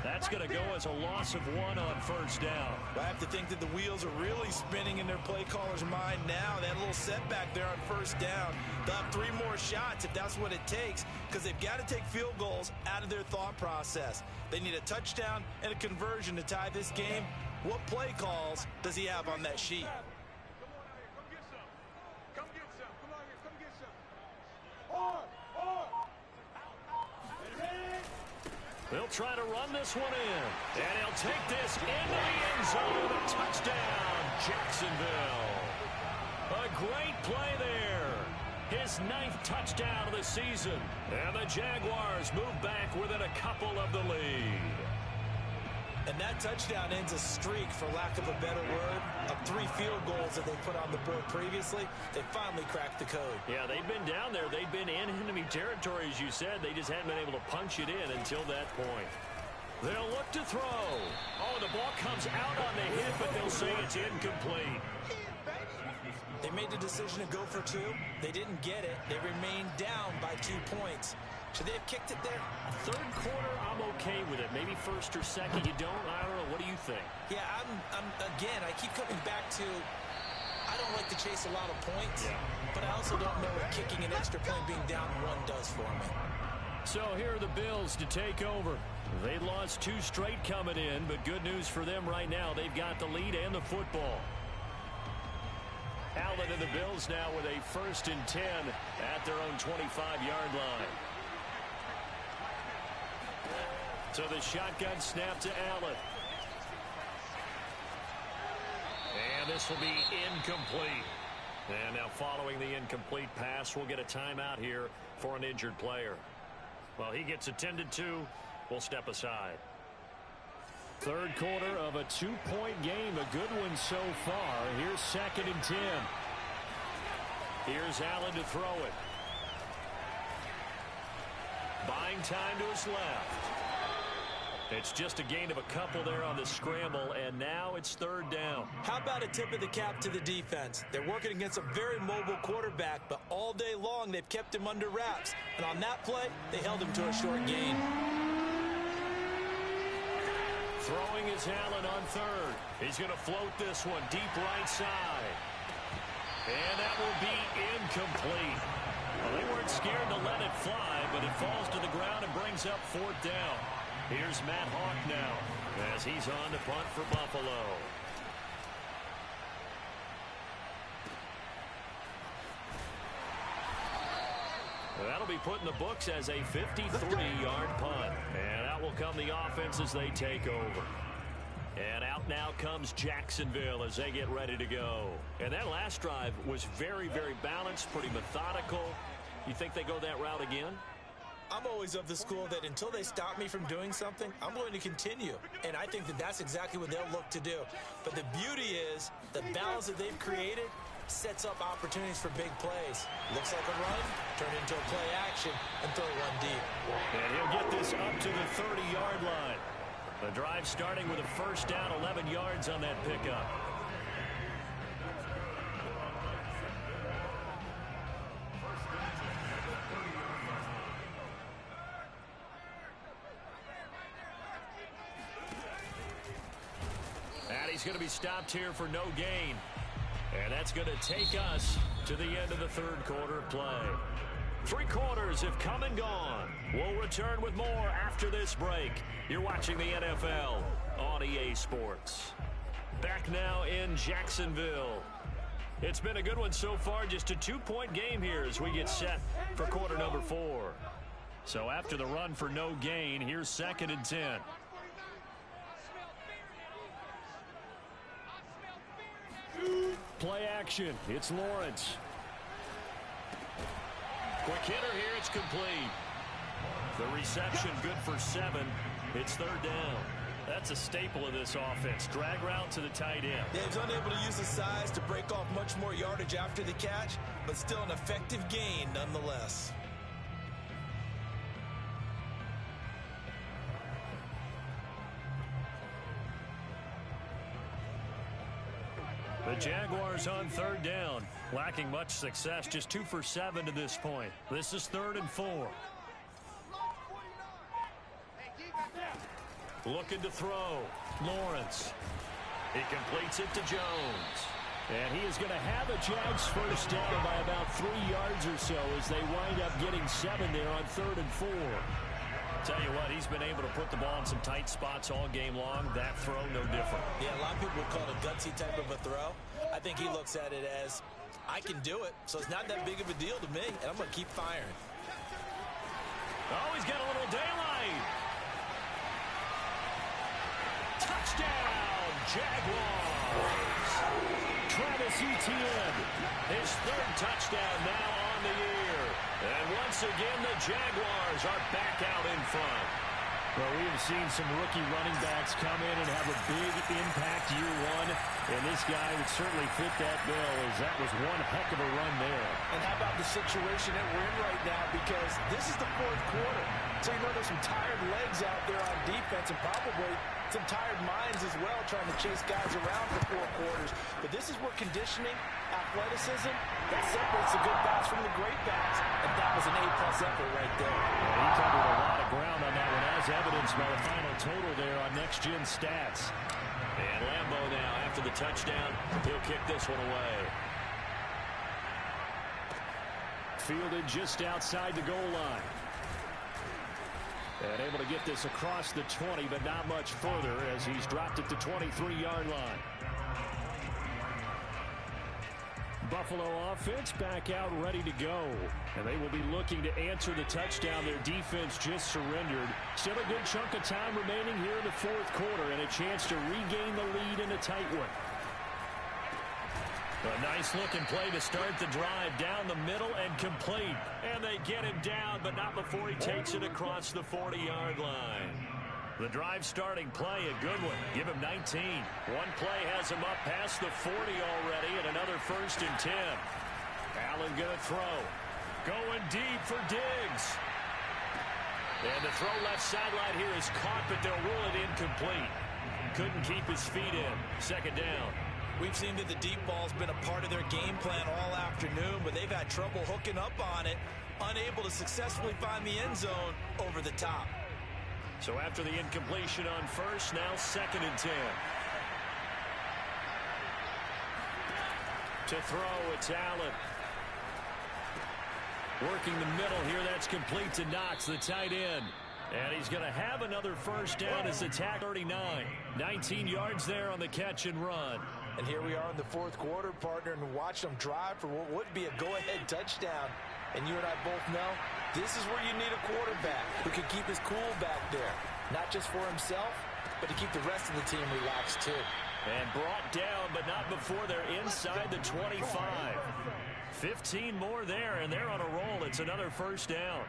B: That's going to go as a loss of 1 on 1st down.
C: I have to think that the wheels are really spinning in their play caller's mind now. That little setback there on 1st down. They'll have 3 more shots if that's what it takes, because they've got to take field goals out of their thought process. They need a touchdown and a conversion to tie this game. What play calls does he have on that sheet?
B: They'll try to run this one in. And he'll take this into the end zone. A touchdown, Jacksonville. A great play there. His 9th touchdown of the season. And the Jaguars move back within a couple of the lead.
C: And that touchdown ends a streak, for lack of a better word, of 3 field goals that they put on the board previously. They finally cracked the code.
B: Yeah, they've been down there. They've been in enemy territory, as you said. They just hadn't been able to punch it in until that point. They'll look to throw. Oh, the ball comes out on the hit, but they'll say it's incomplete.
C: They made the decision to go for 2. They didn't get it. They remained down by 2 points. Should they have kicked it there?
B: 3rd quarter, I'm okay with it. Maybe 1st or 2nd, you don't? I don't know. What do you think?
C: Yeah, again, I keep coming back to, I don't like to chase a lot of points, but I also don't know what kicking an extra point being down 1 does for me.
B: So here are the Bills to take over. They lost 2 straight coming in, but good news for them right now. They've got the lead and the football. Allen and the Bills now with a 1st and 10 at their own 25-yard line. So the shotgun snap to Allen. And this will be incomplete. And now following the incomplete pass, we'll get a timeout here for an injured player. Well, he gets attended to. We'll step aside.
D: Third quarter of a 2-point game. A good one so far. Here's 2nd and 10.
B: Here's Allen to throw it. Buying time to his left. It's just a gain of a couple there on the scramble, and now it's 3rd down.
C: How about a tip of the cap to the defense? They're working against a very mobile quarterback, but all day long they've kept him under wraps. And on that play, they held him to a short gain.
B: Throwing is Allen on 3rd. He's going to float this one deep right side. And that will be incomplete. Well, they weren't scared to let it fly, but it falls to the ground and brings up 4th down. Here's Matt Hawk now as he's on to punt for Buffalo. That'll be put in the books as a 53-yard punt. And out will come the offense as they take over. And out now comes Jacksonville as they get ready to go. And that last drive was very, very balanced, pretty methodical. You think they go that route again?
C: I'm always of the school that until they stop me from doing something, I'm going to continue. And I think that that's exactly what they'll look to do. But the beauty is the balance that they've created sets up opportunities for big plays. Looks like a run, turn into a play action, and throw one deep.
B: And he'll get this up to the 30-yard line. The drive starting with a 1st down, 11 yards on that pickup. He's going to be stopped here for no gain. And that's going to take us to the end of the 3rd quarter play. 3 quarters have come and gone. We'll return with more after this break. You're watching the NFL on EA Sports. Back now in Jacksonville. It's been a good one so far. Just a 2-point game here as we get set for quarter number 4. So after the run for no gain, here's 2nd and 10.
D: Play action. It's Lawrence.
B: Quick hitter here. It's complete. The reception good for 7. It's 3rd down.
D: That's a staple of this offense. Drag route to the tight end.
C: Yeah, he's unable to use his size to break off much more yardage after the catch, but still an effective gain nonetheless.
D: The Jaguars on 3rd down. Lacking much success. Just 2 for 7 to this point. This is 3rd and 4.
B: Looking to throw. Lawrence. He completes it to Jones.
D: And he is going to have a Jags 1st down by about 3 yards or so as they wind up getting 7 there on 3rd and 4.
B: Tell you what, he's been able to put the ball in some tight spots all game long. That throw, no different.
C: Yeah, a lot of people would call it a gutsy type of a throw. I think he looks at it as, I can do it, so it's not that big of a deal to me, and I'm going to keep firing.
B: Oh, he's got a little daylight. Touchdown, Jaguars.
D: Travis Etienne.
B: His 3rd touchdown now on the year. And once again, the Jaguars are back out in front.
D: Well, we have seen some rookie running backs come in and have a big impact year 1. And this guy would certainly fit that bill, as that was one heck of a run there.
C: And how about the situation that we're in right now? Because this is the 4th quarter. So you know there's some tired legs out there on defense and probably some tired minds as well trying to chase guys around for 4 quarters. But this is where conditioning, athleticism, that separates the good backs from the great backs. And that was an A-plus effort right there.
D: Yeah, he covered a lot of ground on that one, as evidenced by the final total there on Next Gen Stats.
B: And Lambeau now, after the touchdown, he'll kick this one away.
D: Fielded just outside the goal line. And able to get this across the 20, but not much further as he's dropped it to 23-yard line. Buffalo offense back out ready to go. And they will be looking to answer the touchdown their defense just surrendered. Still a good chunk of time remaining here in the fourth quarter and a chance to regain the lead in a tight one. A nice looking play to start the drive down the middle and complete. And they get him down, but not before he takes it across the 40-yard line. The drive starting play, a good one. Give him 19. One play has him up past the 40 already, and another 1st and 10. Allen going to throw. Going deep for Diggs. And the throw left sideline here is caught, but they'll rule it incomplete. Couldn't keep his feet in. 2nd down.
C: We've seen that the deep ball's been a part of their game plan all afternoon, but they've had trouble hooking up on it, unable to successfully find the end zone over the top.
D: So after the incompletion on 1st, now 2nd and 10. To throw, it's Allen. Working the middle here, that's complete to Knox, the tight end. And he's going to have another 1st down as the tackle 39. 19 yards there on the catch and run.
C: And here we are in the fourth quarter, partner, and watch them drive for what would be a go-ahead touchdown. And you and I both know this is where you need a quarterback who can keep his cool back there. Not just for himself, but to keep the rest of the team relaxed too.
D: And brought down, but not before they're inside the 25. 15 more there, and they're on a roll. It's another 1st down.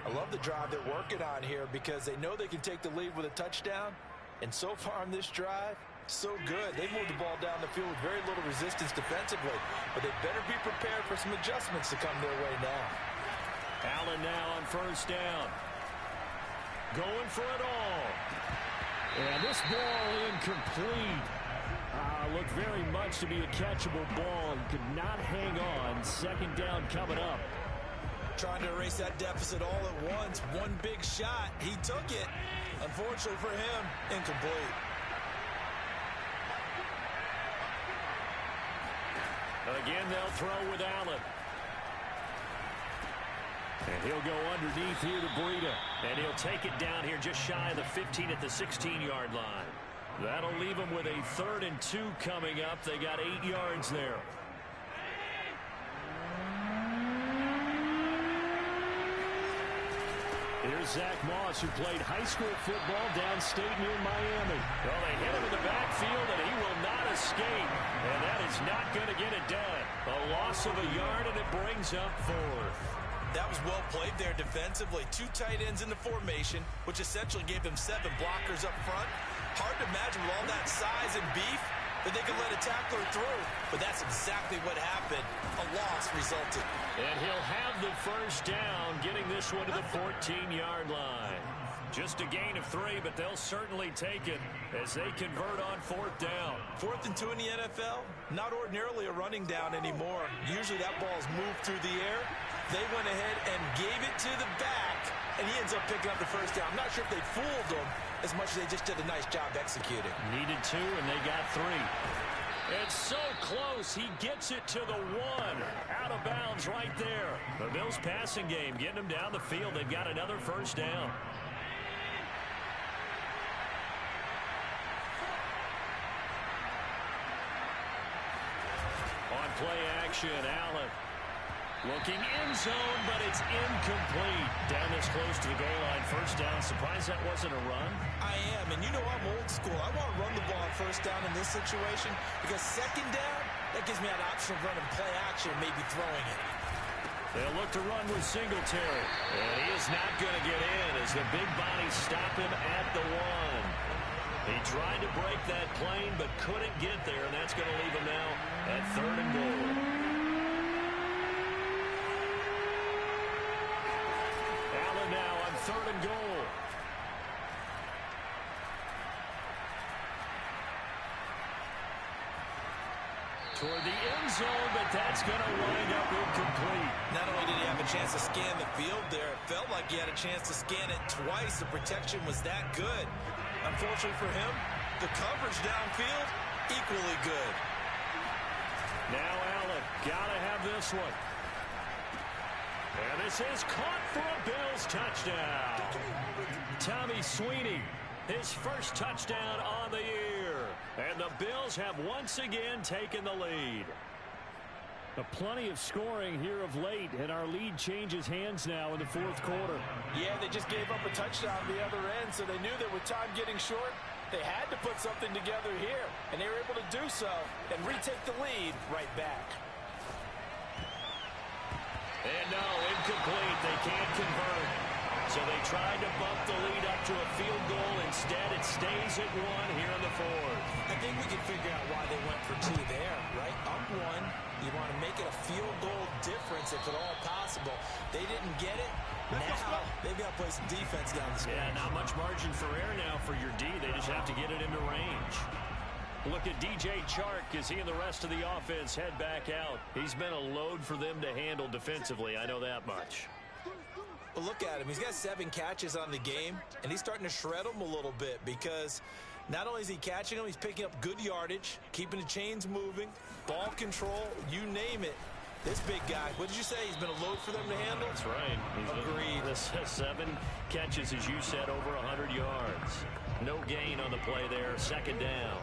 C: I love the drive they're working on here because they know they can take the lead with a touchdown. And so far on this drive, so good. They moved the ball down the field with very little resistance defensively, but they better be prepared for some adjustments to come their way now.
D: Allen now on 1st down. Going for it all. And this ball incomplete. Looked very much to be a catchable ball and could not hang on. 2nd down coming up.
C: Trying to erase that deficit all at once. One big shot. He took it. Unfortunately for him, incomplete.
D: Again, they'll throw with Allen. And he'll go underneath here to Breida. And he'll take it down here just shy of the 15 at the 16-yard line. That'll leave them with a 3rd and 2 coming up. They got 8 yards there. Here's Zach Moss, who played high school football downstate near Miami. Well, they hit him in the backfield, and he will not escape. And that is not going to get it done. A loss of a yard, and it brings up 4th.
C: That was well played there defensively. 2 tight ends in the formation, which essentially gave them 7 blockers up front. Hard to imagine with all that size and beef that they could let a tackler through. But that's exactly what happened. A loss resulted.
D: And he'll have the 1st down, getting this one to the 14-yard line. Just a gain of 3, but they'll certainly take it as they convert on 4th down.
C: 4th and 2 in the NFL, not ordinarily a running down anymore. Usually that ball's moved through the air. They went ahead and gave it to the back, and he ends up picking up the 1st down. I'm not sure if they fooled him as much as they just did a nice job executing.
D: Needed 2, and they got 3. It's so close. He gets it to the 1. Out of bounds right there. The Bills passing game getting them down the field. They've got another 1st down. On play action, Allen. Looking end zone, but it's incomplete. Down this close to the goal line. 1st down. Surprised that wasn't a run?
C: I am, and you know I'm old school. I want to run the ball on 1st down in this situation because 2nd down, that gives me an option of running play action, maybe throwing it.
D: They'll look to run with Singletary. And he is not going to get in as the big bodies stop him at the 1. He tried to break that plane but couldn't get there, and that's going to leave him now at 3rd and goal. Allen now on 3rd and goal. Toward the end zone, but that's going to wind up incomplete.
C: Not only did he have a chance to scan the field there, it felt like he had a chance to scan it twice. The protection was that good. Unfortunately for him, the coverage downfield, equally good.
D: Now Allen, gotta have this one. And this is caught for a Bills touchdown. Tommy Sweeney, his 1st touchdown on the year. And the Bills have once again taken the lead. Plenty of scoring here of late, and our lead changes hands now in the fourth quarter.
C: Yeah, they just gave up a touchdown on the other end, so they knew that with time getting short, they had to put something together here, and they were able to do so and retake the lead right back.
B: And no, incomplete. They can't convert. So they tried to bump the lead up to a field goal. Instead, it stays at 1 here in the fourth.
C: I think we can figure out why they went for 2 there, right? Up 1, you want to make it a field goal difference if at all possible. They didn't get it. Now, they've got to play some defense down the stretch.
B: Yeah, not much margin for error now for your D. They just have to get it into range. Look at DJ Chark as he and the rest of the offense head back out. He's been a load for them to handle defensively. I know that much.
C: But look at him. He's got 7 catches on the game, and he's starting to shred them a little bit because not only is he catching them, he's picking up good yardage, keeping the chains moving, ball control, you name it. This big guy, what did you say? He's been a load for them to handle?
B: That's right.
C: Agreed.
B: 7 catches, as you said, over 100 yards. No gain on the play there. Second down.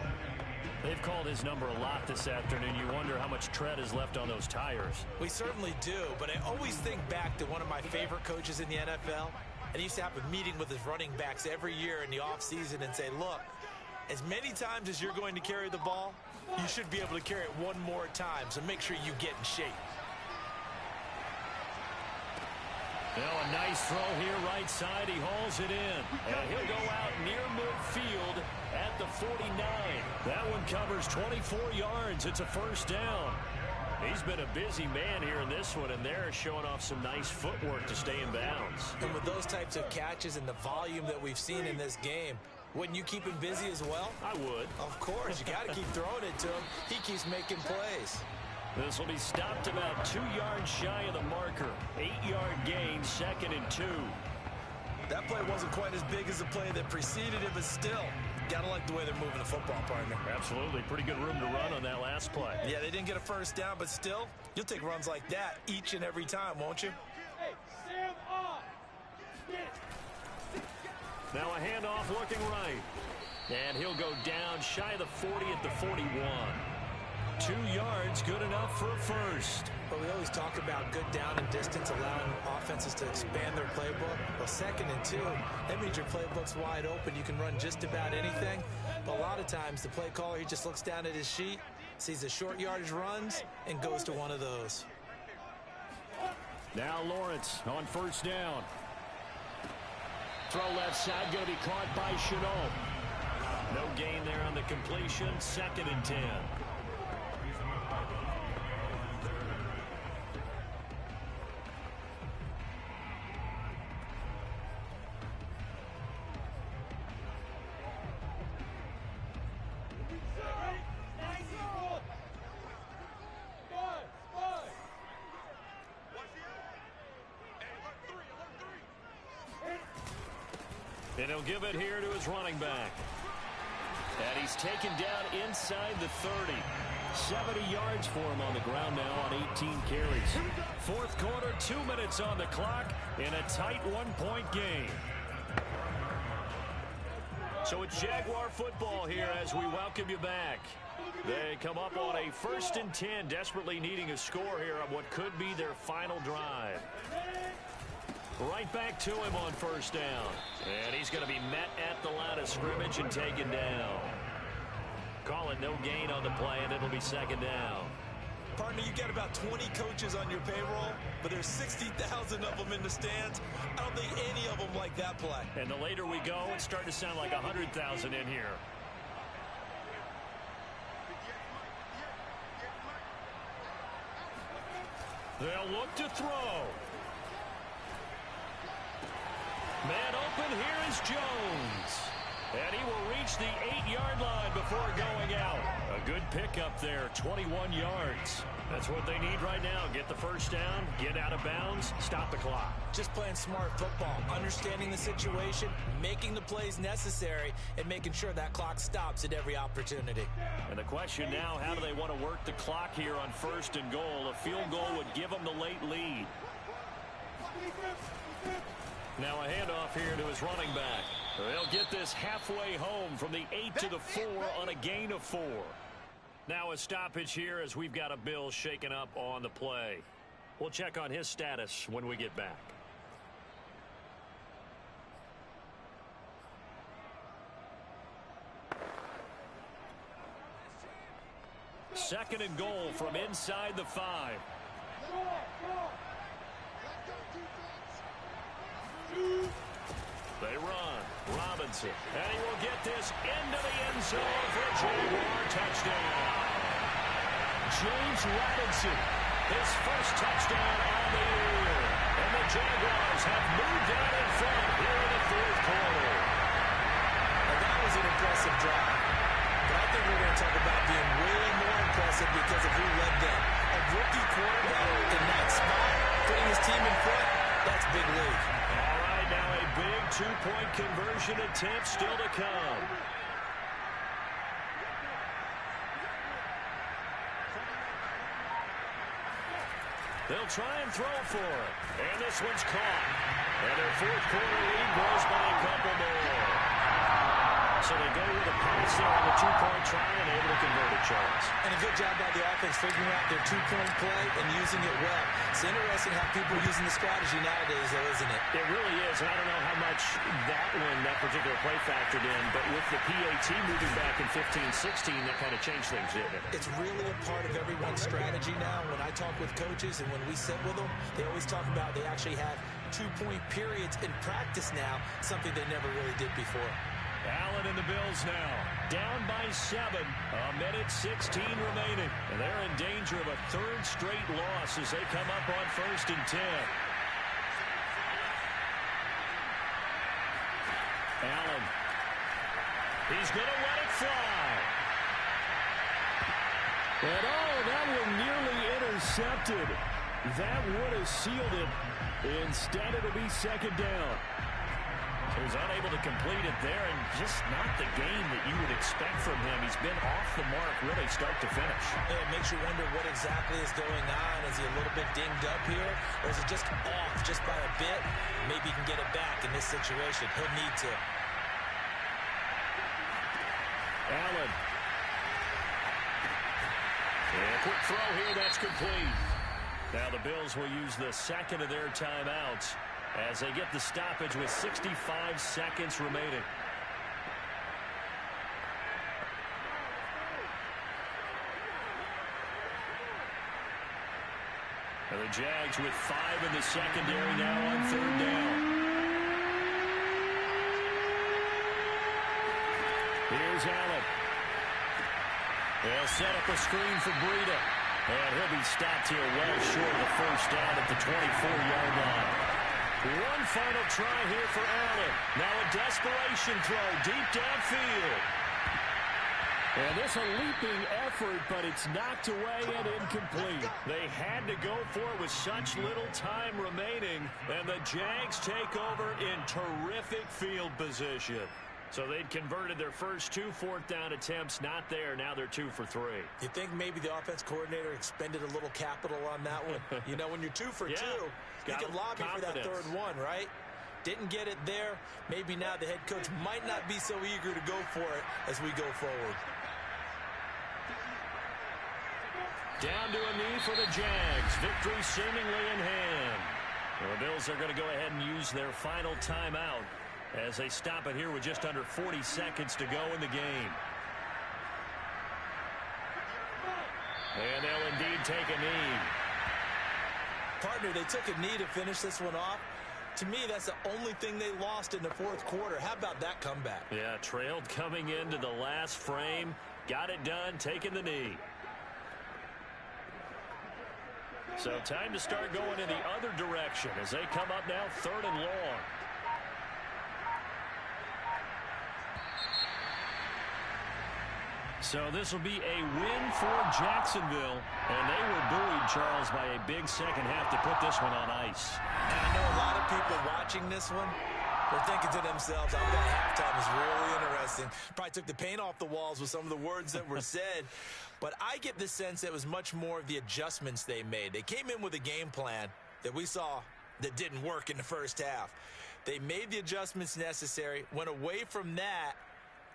D: They've called his number a lot this afternoon. You wonder how much tread is left on those tires.
C: We certainly do, but I always think back to one of my favorite coaches in the NFL. And he used to have a meeting with his running backs every year in the offseason and say, look, as many times as you're going to carry the ball, you should be able to carry it one more time, so make sure you get in shape.
B: Well, a nice throw here right side. He hauls it in. And he'll go out near midfield at the 49.
D: That one covers 24 yards. It's a first down.
B: He's been a busy man here in this one, and they're showing off some nice footwork to stay in bounds.
C: And with those types of catches and the volume that we've seen in this game, wouldn't you keep him busy as well?
B: I would.
C: Of course. You got to keep throwing it to him. He keeps making plays.
B: This will be stopped about 2 yards shy of the marker. 8-yard gain, 2nd and 2.
C: That play wasn't quite as big as the play that preceded it, but still, got to like the way they're moving the football, partner.
B: Absolutely. Pretty good room to run on that last play.
C: Yeah, they didn't get a first down, but still, you'll take runs like that each and every time, won't you?
F: Hey, Sam off.
B: Now a handoff looking right. And he'll go down shy of the 40 at the 41.
D: 2 yards, good enough for a first.
C: But we always talk about good down and distance, allowing offenses to expand their playbook. Well, 2nd and 2, that means your playbook's wide open. You can run just about anything. But a lot of times, the play caller, he just looks down at his sheet, sees the short yardage runs, and goes to one of those.
D: Now Lawrence on first down. Throw left side, going to be caught by Chenault.
B: No gain there on the completion. 2nd and 10. And he'll give it here to his running back. And he's taken down inside the 30. 70 yards for him on the ground now on 18 carries.
D: Fourth quarter, 2 minutes on the clock in a tight 1-point game.
B: So it's Jaguar football here as we welcome you back. They come up on a 1st and 10, desperately needing a score here on what could be their final drive. Right back to him on first down. And he's going to be met at the line of scrimmage and taken down. Call it no gain on the play, and it'll be 2nd down.
C: Partner, you got about 20 coaches on your payroll, but there's 60,000 of them in the stands. I don't think any of them like that play.
B: And the later we go, it's starting to sound like 100,000 in here.
D: They'll look to throw. Man open, here is Jones. And he will reach the 8-yard line before going out. A good pickup there, 21 yards. That's what they need right now. Get the first down, get out of bounds, stop the clock.
C: Just playing smart football, understanding the situation, making the plays necessary, and making sure that clock stops at every opportunity.
B: And the question now, how do they want to work the clock here on 1st and goal? A field goal would give them the late lead.
D: Now a handoff here to his running back. They'll get this halfway home from the 8 to the 4 on a gain of 4.
B: Now a stoppage here as we've got a Bill shaken up on the play. We'll check on his status when we get back. Second and goal from inside the 5. They run. Robinson. And he will get this into the end zone for a Jaguar touchdown. James Robinson, his first touchdown on the year. And the Jaguars have moved out in front here in the fourth quarter.
C: Now that was an impressive drive. But I think we're going to talk about being way more impressive because of who led them. A rookie quarterback in that spot, putting his team in front, that's big league.
B: All right, now a big two-point conversion attempt still to come. They'll try and throw for it. And this one's caught. And their fourth quarter lead grows by a couple more. So they go with a pass there on the two-point try and able to convert it, Charles.
C: And a good job by the offense figuring out their two-point play and using it well. It's interesting how people are using the strategy nowadays, though, isn't it?
B: It really is, and I don't know how much that particular play factored in, but with the PAT moving back in 15-16, that kind of changed things, didn't it?
C: It's really a part of everyone's strategy now. When I talk with coaches and when we sit with them, they always talk about they actually have two-point periods in practice now, something they never really did before.
B: Allen and the Bills now down by 7. A minute 16 remaining. And they're in danger of a third straight loss as they come up on 1st and 10. Allen. He's going to let it fly.
D: And that one nearly intercepted. That would have sealed it. Instead, it'll be second down.
B: He was unable to complete it there, and just not the game that you would expect from him. He's been off the mark really start to finish.
C: Yeah, it makes you wonder what exactly is going on. Is he a little bit dinged up here, or is it just off just by a bit? Maybe he can get it back in this situation. He'll need to.
B: Allen. And a quick throw here, that's complete. Now the Bills will use the second of their timeouts as they get the stoppage with 65 seconds remaining. And the Jags with 5 in the secondary now on 3rd down. Here's Allen. They'll set up a screen for Breida. And he'll be stopped here well short of the first down at the 24-yard line. One final try here for Allen. Now a desperation throw deep downfield.
D: And this a leaping effort, but it's knocked away and incomplete.
B: They had to go for it with such little time remaining, and the Jags take over in terrific field position. So they'd converted their first 2 fourth-down attempts, not there. Now they're 2 for 3.
C: You think maybe the offense coordinator expended a little capital on that one? You know, when you're 2 for 2, you can lobby for that third one, right? Didn't get it there. Maybe now the head coach might not be so eager to go for it as we go forward.
B: Down to a knee for the Jags. Victory seemingly in hand. Well, the Bills are going to go ahead and use their final timeout as they stop it here with just under 40 seconds to go in the game. And they'll indeed take a knee.
C: Partner, they took a knee to finish this one off. To me, that's the only thing they lost in the fourth quarter. How about that comeback?
B: Yeah, trailed coming into the last frame. Got it done, taking the knee. So time to start going in the other direction as they come up now 3rd and long. So this will be a win for Jacksonville, and they were buoyed, Charles, by a big second half to put this one on ice.
C: And I know a lot of people watching this one, they're thinking to themselves, I bet halftime is really interesting. Probably took the paint off the walls with some of the words that were said. But I get the sense that it was much more of the adjustments they made. They came in with a game plan that we saw that didn't work in the first half. They made the adjustments necessary, went away from that,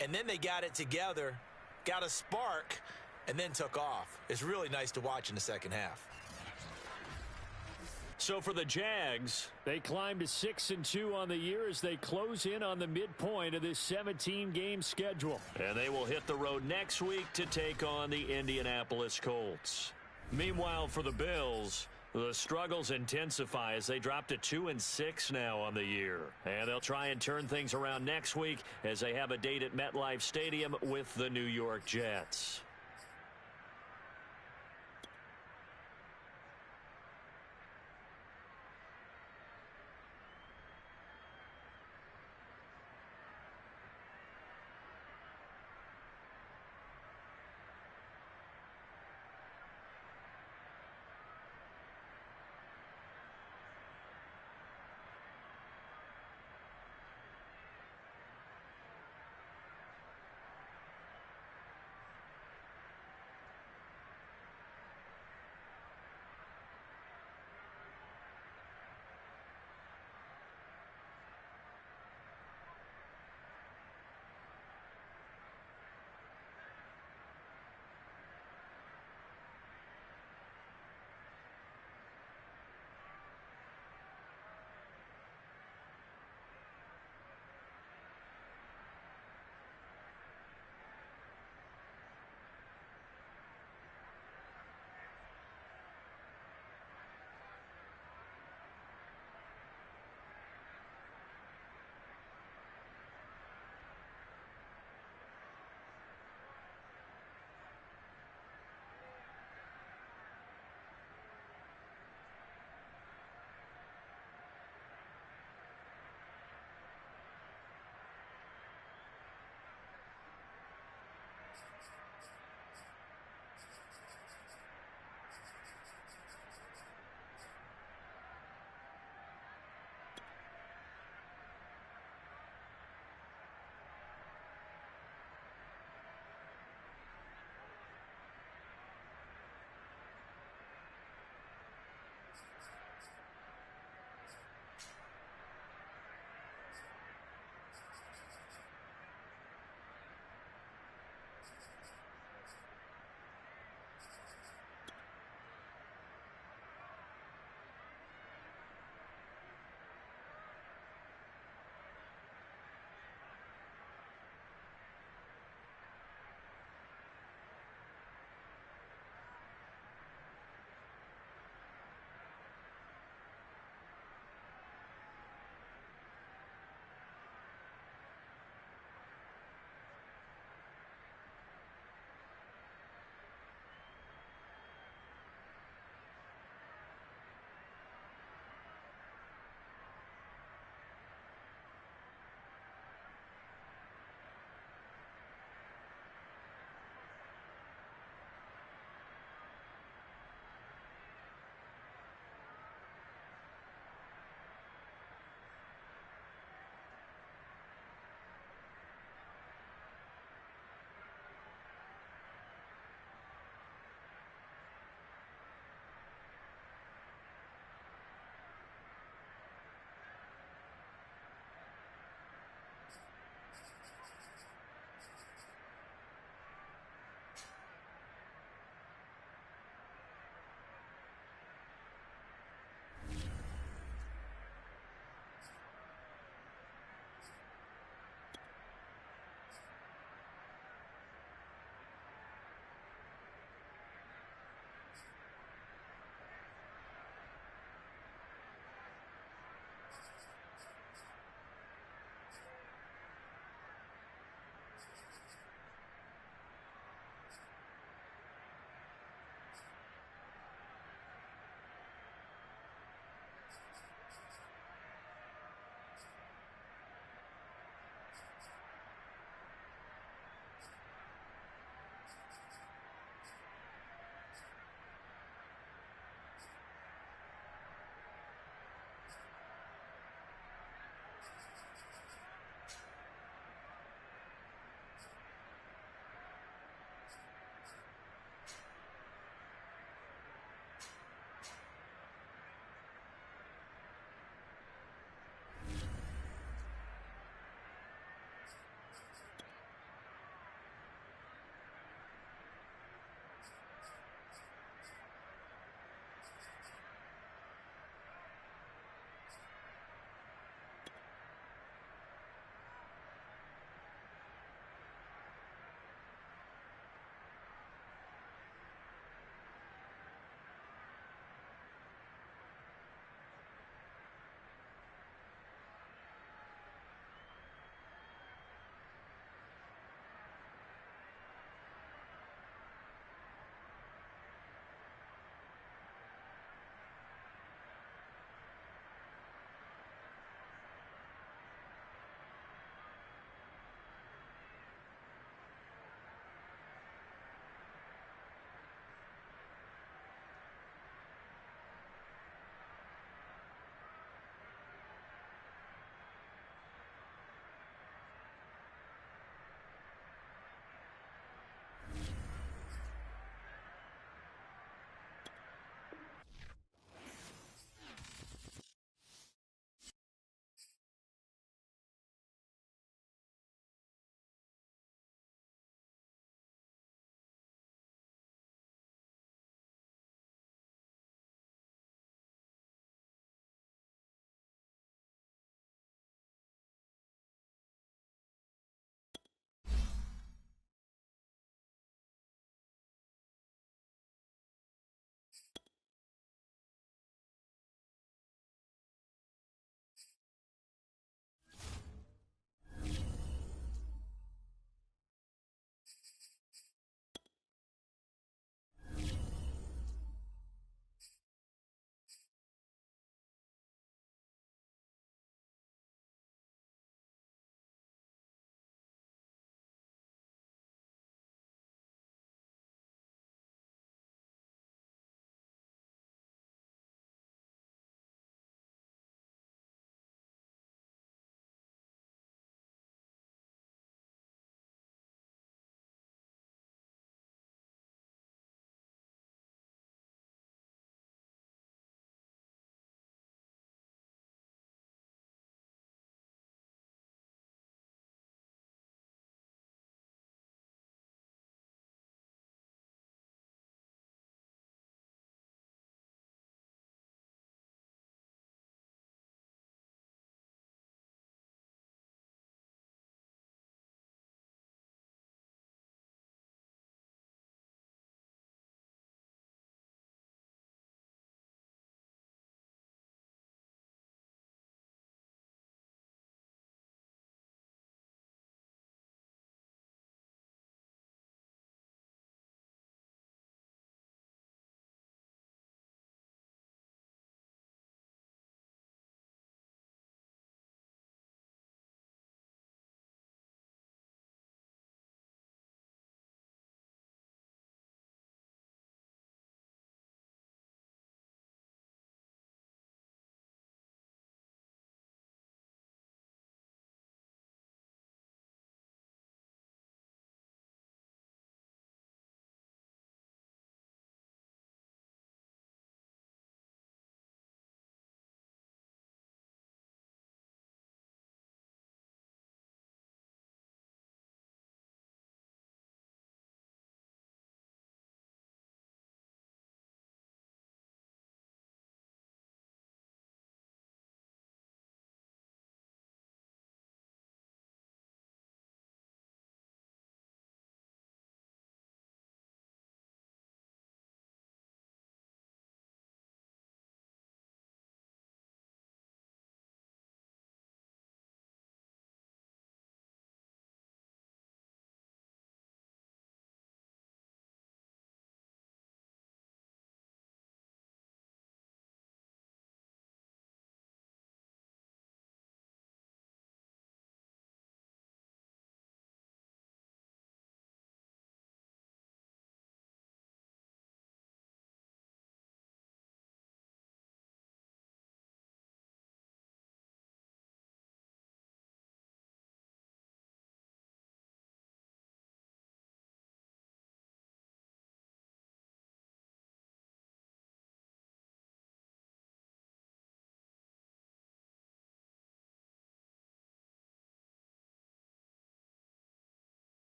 C: and then they got it together, got a spark, and then took off. It's really nice to watch in the second half.
B: So for the Jags,
D: they climb to 6-2 on the year as they close in on the midpoint of this 17-game schedule.
B: And they will hit the road next week to take on the Indianapolis Colts. Meanwhile, for the Bills, the struggles intensify as they drop to 2-6 now on the year. And they'll try and turn things around next week as they have a date at MetLife Stadium with the New York Jets.